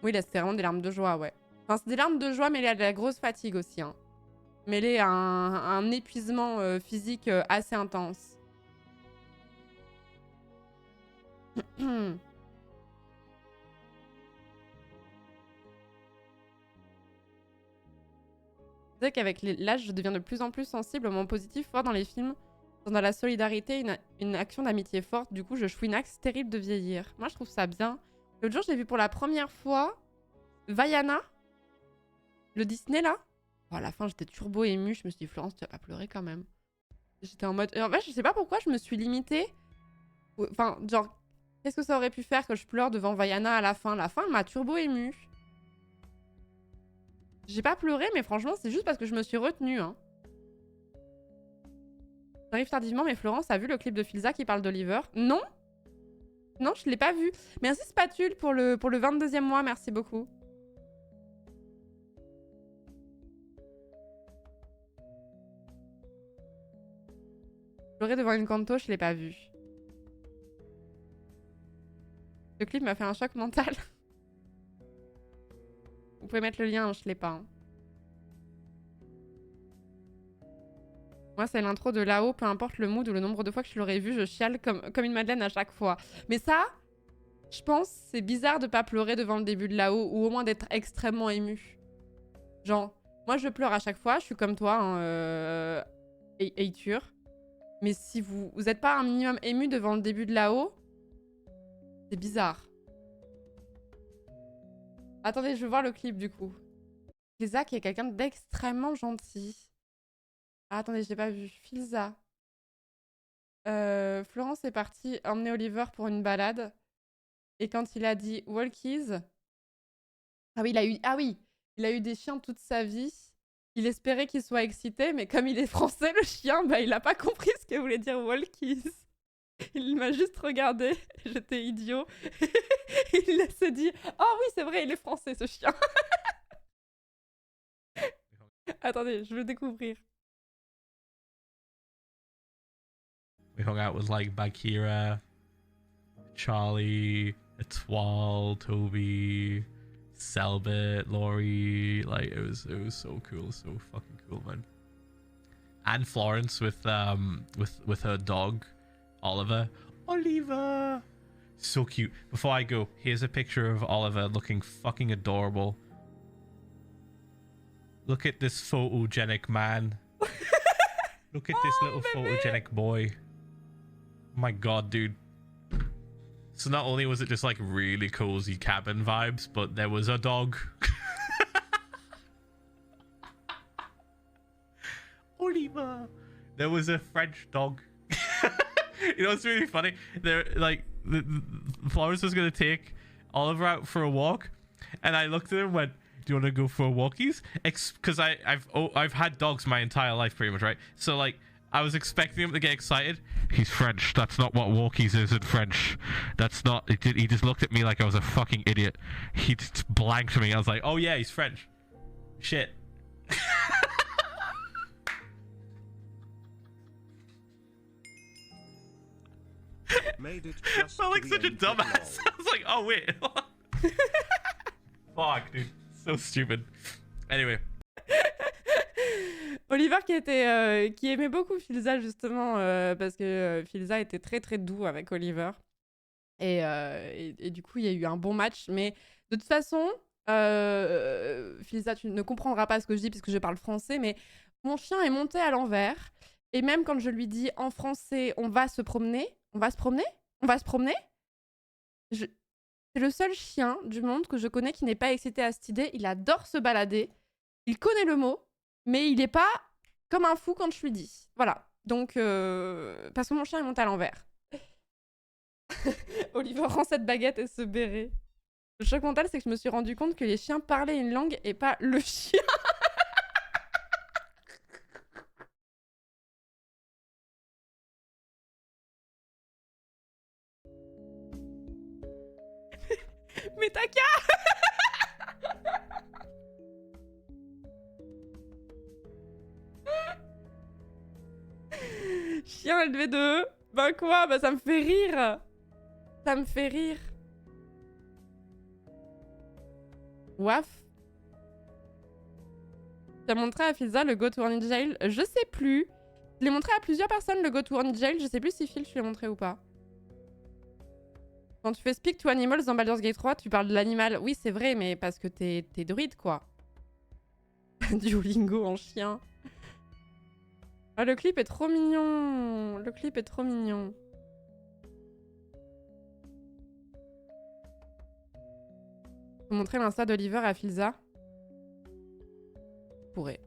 Oui, là c'était vraiment des larmes de joie, ouais. Enfin, c'est des larmes de joie mêlées à de la grosse fatigue aussi. Hein. Mêlées à un épuisement physique assez intense. C'est qu'avec l'âge, je deviens de plus en plus sensible au moment positif fort dans les films, dans la solidarité, une action d'amitié forte. Du coup, je chouinaxe, terrible de vieillir. Moi, je trouve ça bien. L'autre jour, j'ai vu pour la première fois Vaiana, le Disney là. Oh, à la fin, j'étais turbo émue. Je me suis dit, Florence, tu vas pas pleurer quand même. J'étais en mode. En fait, je sais pas pourquoi je me suis limitée. Enfin, genre, qu'est-ce que ça aurait pu faire que je pleure devant Vaiana à la fin? La fin, elle m'a turbo émue. J'ai pas pleuré, mais franchement, c'est juste parce que je me suis retenue. Hein. J'arrive tardivement, mais Florence a vu le clip de Filza qui parle d'Oliver. Non? Non, je l'ai pas vu. Merci Spatule pour le 22e mois, merci beaucoup. Pleurer devant une canto, je l'ai pas vu. Le clip m'a fait un choc mental. Vous pouvez mettre le lien, hein, je l'ai pas. Hein. Moi, c'est l'intro de là-haut, peu importe le mood ou le nombre de fois que je l'aurais vu, je chiale comme une madeleine à chaque fois. Mais ça, je pense, c'est bizarre de pas pleurer devant le début de là-haut, ou au moins d'être extrêmement ému. Genre, moi, je pleure à chaque fois, je suis comme toi, hein, Eitur. Mais si vous êtes pas un minimum ému devant le début de là-haut, c'est bizarre. Attendez, je veux voir le clip du coup. Filza qui est quelqu'un d'extrêmement gentil. Ah, attendez, je l'ai pas vu. Filza. Florence est partie emmener Oliver pour une balade. Et quand il a dit Walkies... Ah oui, il a eu des chiens toute sa vie. Il espérait qu'il soit excité, mais comme il est français, le chien, bah, il a pas compris ce que voulait dire Walkies. Il m'a juste regardé, j'étais idiot. Il s'est dit « Oh oui, c'est vrai, il est français, ce chien !» Attendez, je veux découvrir. We hung out with like Bagheera, Charlie, Etwal, Toby, Selbit, Laurie. Like it was so cool, so fucking cool, man. And Florence with her dog, Oliver. Oliver, so cute. Before I go, here's a picture of Oliver looking fucking adorable. Look at this photogenic man. Look at this little photogenic boy. Oh my god, dude. So not only was it just like really cozy cabin vibes, but there was a dog. Oliver. There was a French dog. You know what's really funny? They're like Florence was gonna take Oliver out for a walk, and I looked at him and went, "Do you want to go for walkies?" Because I've had dogs my entire life, pretty much, right? So like I was expecting him to get excited. He's French. That's not what walkies is in French. That's not. He just looked at me like I was a fucking idiot. He just blanked me. I was like, "Oh yeah, he's French." Shit. Made it just felt like such a dumbass. I was like, "Oh wait." Fuck, dude. So stupid. Anyway. Oliver qui aimait beaucoup Filza justement parce que Filza était très très doux avec Oliver et du coup il y a eu un bon match, mais de toute façon Filza, tu ne comprendras pas ce que je dis puisque je parle français, mais mon chien est monté à l'envers Et même quand je lui dis en français, on va se promener, on va se promener, on va se promener, c'est le seul chien du monde que je connais qui n'est pas excité à cette idée. Il adore se balader, il connaît le mot, mais il est pas comme un fou quand je lui dis. Voilà. Donc, parce que mon chien est monté à l'envers. Oliver rend cette baguette et se béret. Le choc mental, c'est que je me suis rendu compte que les chiens parlaient une langue et pas le chien. Mais t'as qu'à. Chien LV2. Bah quoi? Bah ça me fait rire. Ça me fait rire. Waf. Tu as montré à Filza le Go to Horny Jail? Je sais plus. Je l'ai montré à plusieurs personnes le Go to Horny Jail. Je sais plus si Phil, je l'ai montré ou pas. Quand tu fais Speak to Animals dans Baldur's Gate 3, tu parles de l'animal. Oui, c'est vrai, mais parce que t'es druide, quoi. Duolingo en chien. Ah, le clip est trop mignon. Le clip est trop mignon. Faut montrer l'insta d'Oliver à Filza. Pourrait.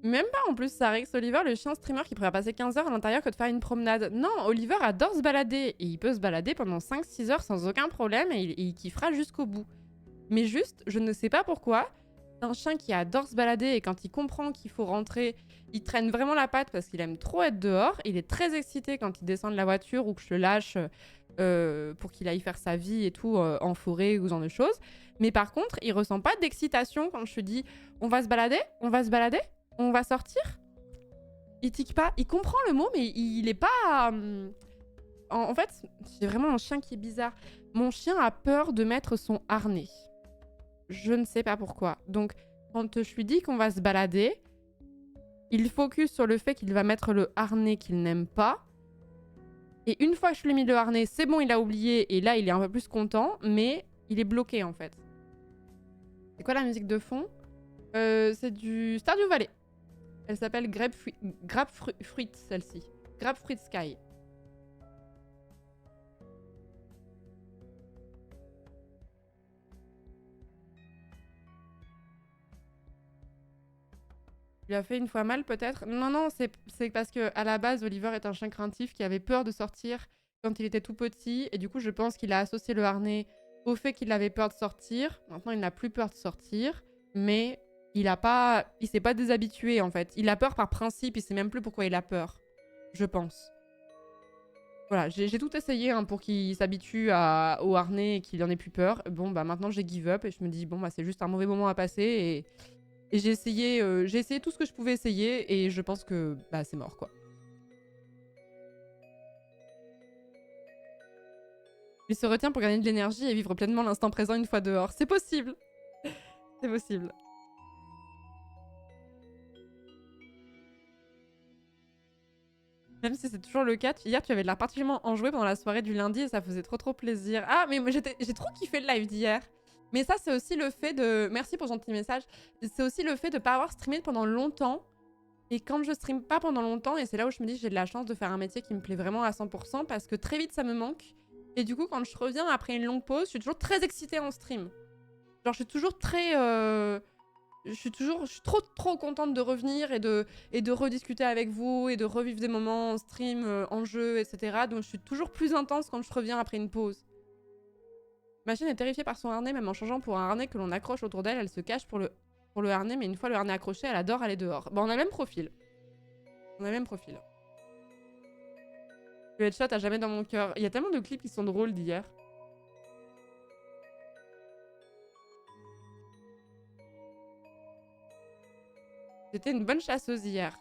Même pas en plus, ça Rex Oliver, le chien streamer qui pourrait passer 15 heures à l'intérieur que de faire une promenade. Non, Oliver adore se balader. Et il peut se balader pendant 5-6 heures sans aucun problème et il kiffera jusqu'au bout. Mais juste, je ne sais pas pourquoi, un chien qui adore se balader et quand il comprend qu'il faut rentrer, il traîne vraiment la patte parce qu'il aime trop être dehors. Il est très excité quand il descend de la voiture ou que je le lâche pour qu'il aille faire sa vie et tout en forêt ou ce genre de choses. Mais par contre, il ressent pas d'excitation quand je lui dis « On va se balader ? On va se balader ? On va sortir ?» Il tique pas. Il comprend le mot, mais il est pas... En fait, c'est vraiment un chien qui est bizarre. Mon chien a peur de mettre son harnais. Je ne sais pas pourquoi. Donc, quand je lui dis qu'on va se balader, il focus sur le fait qu'il va mettre le harnais qu'il n'aime pas. Et une fois que je lui ai mis le harnais, c'est bon, il a oublié. Et là, il est un peu plus content, mais il est bloqué, en fait. C'est quoi la musique de fond? C'est du Stardew Valley. Elle s'appelle Grapefruit, celle-ci. Grapefruit Sky. Il a fait une fois mal, peut-être? Non, non, c'est parce que à la base, Oliver est un chien craintif qui avait peur de sortir quand il était tout petit. Et du coup, je pense qu'il a associé le harnais au fait qu'il avait peur de sortir. Maintenant, il n'a plus peur de sortir. Mais il s'est pas déshabitué, en fait. Il a peur par principe. Il sait même plus pourquoi il a peur. Je pense. Voilà, j'ai tout essayé hein, pour qu'il s'habitue au harnais et qu'il en ait plus peur. Bon, bah maintenant, j'ai give up et je me dis, bon, bah c'est juste un mauvais moment à passer. Et j'ai essayé tout ce que je pouvais essayer et je pense que bah, c'est mort, quoi. Il se retient pour gagner de l'énergie et vivre pleinement l'instant présent une fois dehors. C'est possible. C'est possible. Même si c'est toujours le cas, hier tu avais l'air particulièrement enjoué pendant la soirée du lundi et ça faisait trop plaisir. Ah, mais j'ai trop kiffé le live d'hier. Mais ça, c'est aussi le fait de... Merci pour ton petit message. C'est aussi le fait de ne pas avoir streamé pendant longtemps. Et quand je stream pas pendant longtemps, et c'est là où je me dis que j'ai de la chance de faire un métier qui me plaît vraiment à 100% parce que très vite ça me manque. Et du coup, quand je reviens après une longue pause, je suis toujours très excitée en stream. Genre, je suis toujours très... Je suis trop contente de revenir et de rediscuter avec vous et de revivre des moments en stream, en jeu, etc. Donc je suis toujours plus intense quand je reviens après une pause. Ma chienne est terrifiée par son harnais, même en changeant pour un harnais que l'on accroche autour d'elle, elle se cache pour le harnais, mais une fois le harnais accroché, elle adore aller dehors. Bon, on a le même profil. On a le même profil. Le headshot a jamais dans mon cœur. Il y a tellement de clips qui sont drôles d'hier. C'était une bonne chasseuse hier.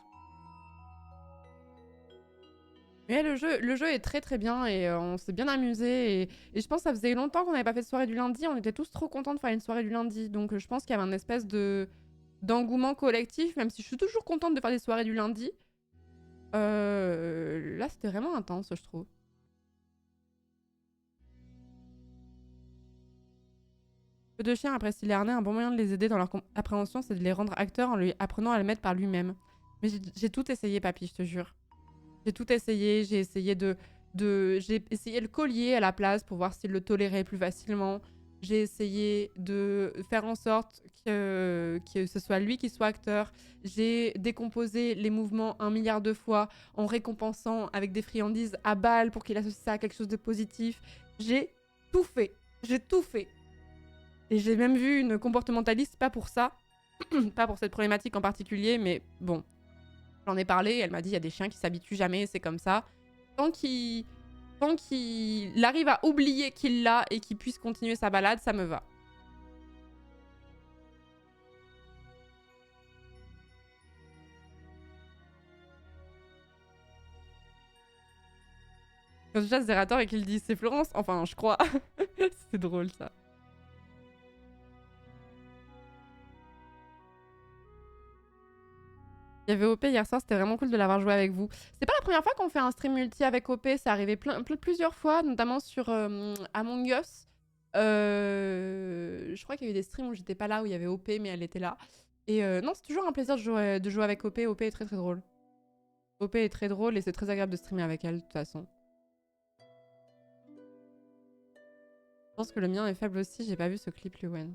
Mais le jeu est très bien et on s'est bien amusé. Et je pense que ça faisait longtemps qu'on n'avait pas fait de soirée du lundi. On était tous trop contents de faire une soirée du lundi. Donc je pense qu'il y avait un espèce d'engouement collectif, même si je suis toujours contente de faire des soirées du lundi. Là, c'était vraiment intense, je trouve. Peu de chiens apprécient les harnais. Un bon moyen de les aider dans leur appréhension, c'est de les rendre acteurs en lui apprenant à le mettre par lui-même. Mais j'ai tout essayé, papy, je te jure. J'ai tout essayé. J'ai essayé j'ai essayé le collier à la place pour voir s'il le tolérait plus facilement. J'ai essayé de faire en sorte que ce soit lui qui soit acteur. J'ai décomposé les mouvements 1 milliard de fois en récompensant avec des friandises à balles pour qu'il associe ça à quelque chose de positif. J'ai tout fait. J'ai tout fait. Et j'ai même vu une comportementaliste, pas pour ça, pas pour cette problématique en particulier, mais bon, j'en ai parlé, elle m'a dit il y a des chiens qui s'habituent jamais, c'est comme ça. Tant qu'il arrive à oublier qu'il l'a et qu'il puisse continuer sa balade, ça me va. Quand je chasse Zerator et qu'il dit c'est Florence, enfin je crois. C'est drôle ça. Il y avait OP hier soir, c'était vraiment cool de l'avoir joué avec vous. C'est pas la première fois qu'on fait un stream multi avec OP, c'est arrivé plusieurs fois, notamment sur Among Us. Je crois qu'il y a eu des streams où j'étais pas là, où il y avait OP, mais elle était là. Et non, c'est toujours un plaisir de jouer avec OP. OP est très très drôle. OP est très drôle et c'est très agréable de streamer avec elle, de toute façon. Je pense que le mien est faible aussi, j'ai pas vu ce clip, Luwen.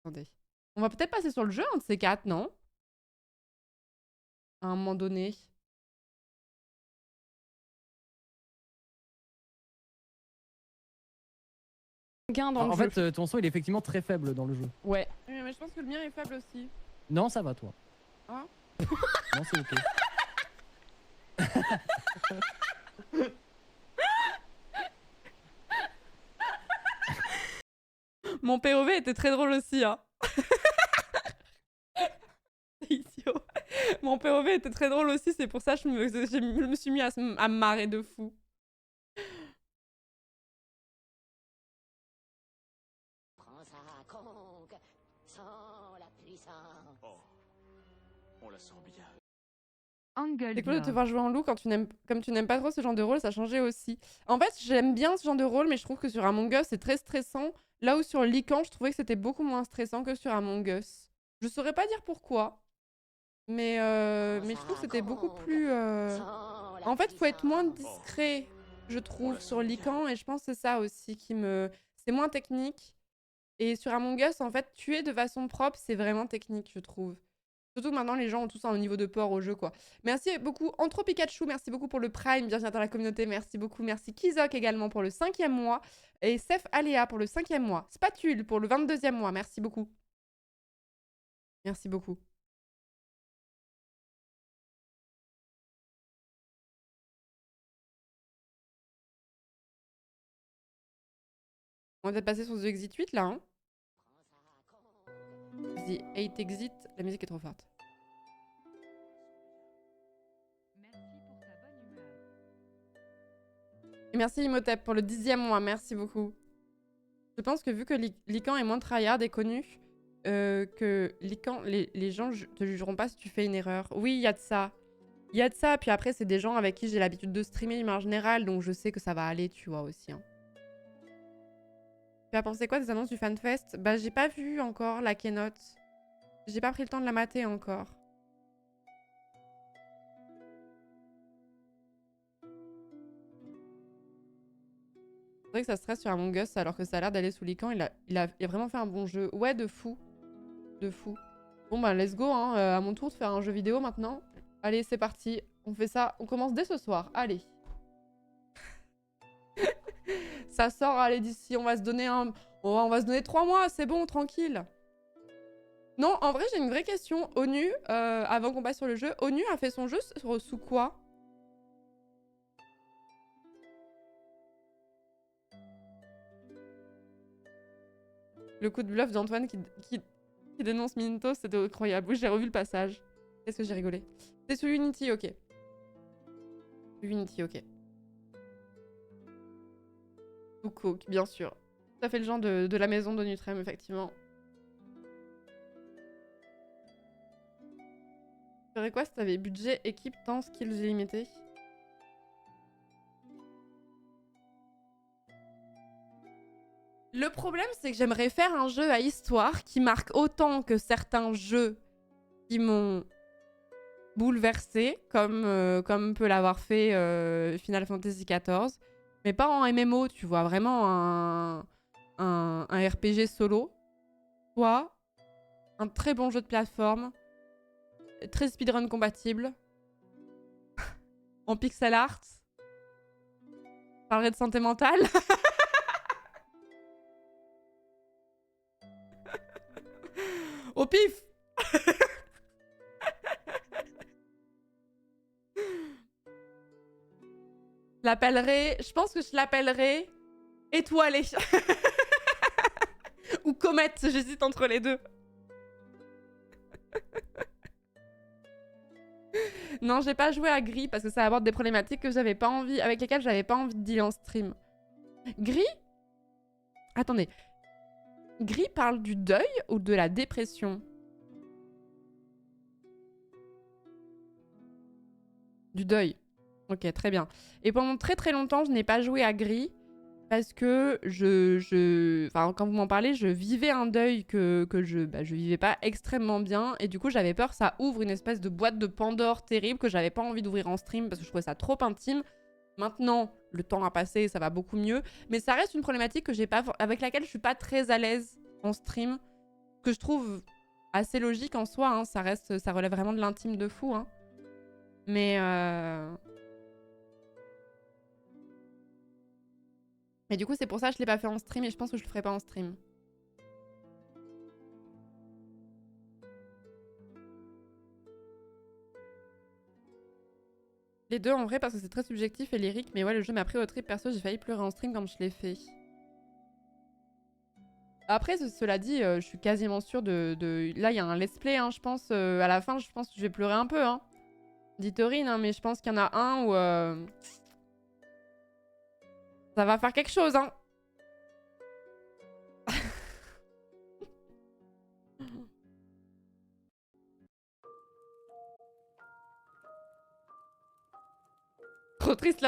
Attendez. On va peut-être passer sur le jeu, un de ces quatre, non? À un moment donné. En fait, ton son il est effectivement très faible dans le jeu. Ouais. Oui, mais je pense que le mien est faible aussi. Non, ça va toi. Hein? Non, c'est ok. Mon POV était très drôle aussi, hein. Idiot. Mon POV était très drôle aussi, c'est pour ça que je me suis mis à me marrer de fou. Prends ça, Kong, sans la puissance. Oh, on la sent bien. C'est cool de te voir jouer en loup comme tu n'aimes pas trop ce genre de rôle, ça a changé aussi. En fait, j'aime bien ce genre de rôle, mais je trouve que sur Among Us, c'est très stressant. Là où sur Lycan, je trouvais que c'était beaucoup moins stressant que sur Among Us. Je saurais pas dire pourquoi, mais je trouve que c'était beaucoup plus... En fait, faut être moins discret, je trouve, sur Lycan, et je pense que c'est ça aussi qui me... C'est moins technique. Et sur Among Us, en fait, tuer de façon propre, c'est vraiment technique, je trouve. Surtout que maintenant, les gens ont tous un niveau de peur au jeu, quoi. Merci beaucoup. Antro Pikachu, merci beaucoup pour le Prime. Bienvenue dans la communauté, merci beaucoup. Merci Kizok également pour le 5e mois. Et Sef Aléa pour le 5e mois. Spatule pour le 22e mois. Merci beaucoup. Merci beaucoup. On va peut-être passer sur The Exit 8, là, hein. The 8 Exit, la musique est trop forte. Et merci Imhotep pour le 10e mois, merci beaucoup. Je pense que vu que Lycan est moins tryhard et connu, que Lycan, les gens te jugeront pas si tu fais une erreur. Oui, il y a de ça. Il y a de ça, puis après, c'est des gens avec qui j'ai l'habitude de streamer en général, donc je sais que ça va aller, tu vois, aussi. Hein. Tu as pensé quoi des annonces du FanFest? Bah, j'ai pas vu encore la keynote. J'ai pas pris le temps de la mater encore. C'est vrai que ça stresse sur Among Us alors que ça a l'air d'aller sous Lycan. Il a vraiment fait un bon jeu. Ouais, de fou. De fou. Bon bah let's go, hein. À mon tour de faire un jeu vidéo maintenant. Allez, c'est parti. On fait ça. On commence dès ce soir. Allez. Ça sort, allez, d'ici. On va se donner on va se donner 3 mois. C'est bon, tranquille. Non, en vrai, j'ai une vraie question. ONU, avant qu'on passe sur le jeu, ONU a fait son jeu sous quoi? Le coup de bluff d'Antoine qui dénonce Minto, c'était incroyable. Oui, j'ai revu le passage. Qu'est-ce que j'ai rigolé. C'est sous Unity, ok. Unity, ok. Sous Coke, bien sûr. Ça fait le genre de la maison de Nutrem, effectivement. Tu ferais quoi si t'avais budget, équipe, temps, skills illimités? Le problème, c'est que j'aimerais faire un jeu à histoire qui marque autant que certains jeux qui m'ont bouleversé, comme peut l'avoir fait Final Fantasy XIV, mais pas en MMO, tu vois, vraiment un RPG solo, soit un très bon jeu de plateforme, très speedrun compatible, en pixel art, parlerait de santé mentale. Au pif. Je pense que je l'appellerai étoilé. Ou comète, j'hésite entre les deux. Non, j'ai pas joué à Gris parce que ça aborde des problématiques que j'avais pas envie, avec lesquelles j'avais pas envie de dealer en stream. Gris? Attendez. Gris parle du deuil ou de la dépression? Du deuil. Ok, très bien. Et pendant très très longtemps, je n'ai pas joué à Gris parce que enfin, quand vous m'en parlez, je vivais un deuil que je vivais pas extrêmement bien. Et du coup, j'avais peur que ça ouvre une espèce de boîte de Pandore terrible que j'avais pas envie d'ouvrir en stream parce que je trouvais ça trop intime. Maintenant, le temps a passé, ça va beaucoup mieux. Mais ça reste une problématique que j'ai pas, avec laquelle je suis pas très à l'aise en stream. Que je trouve assez logique en soi. Hein. Ça relève vraiment de l'intime de fou. Hein. Mais du coup, c'est pour ça que je l'ai pas fait en stream et je pense que je le ferai pas en stream. Les deux en vrai parce que c'est très subjectif et lyrique, mais ouais, le jeu m'a pris au trip perso, j'ai failli pleurer en stream quand je l'ai fait. Après, cela dit, je suis quasiment sûre Là, il y a un let's play, hein, je pense. À la fin, je pense que je vais pleurer un peu. Hein. Dit Taurine, hein, mais je pense qu'il y en a un où... Ça va faire quelque chose, hein. Trop triste la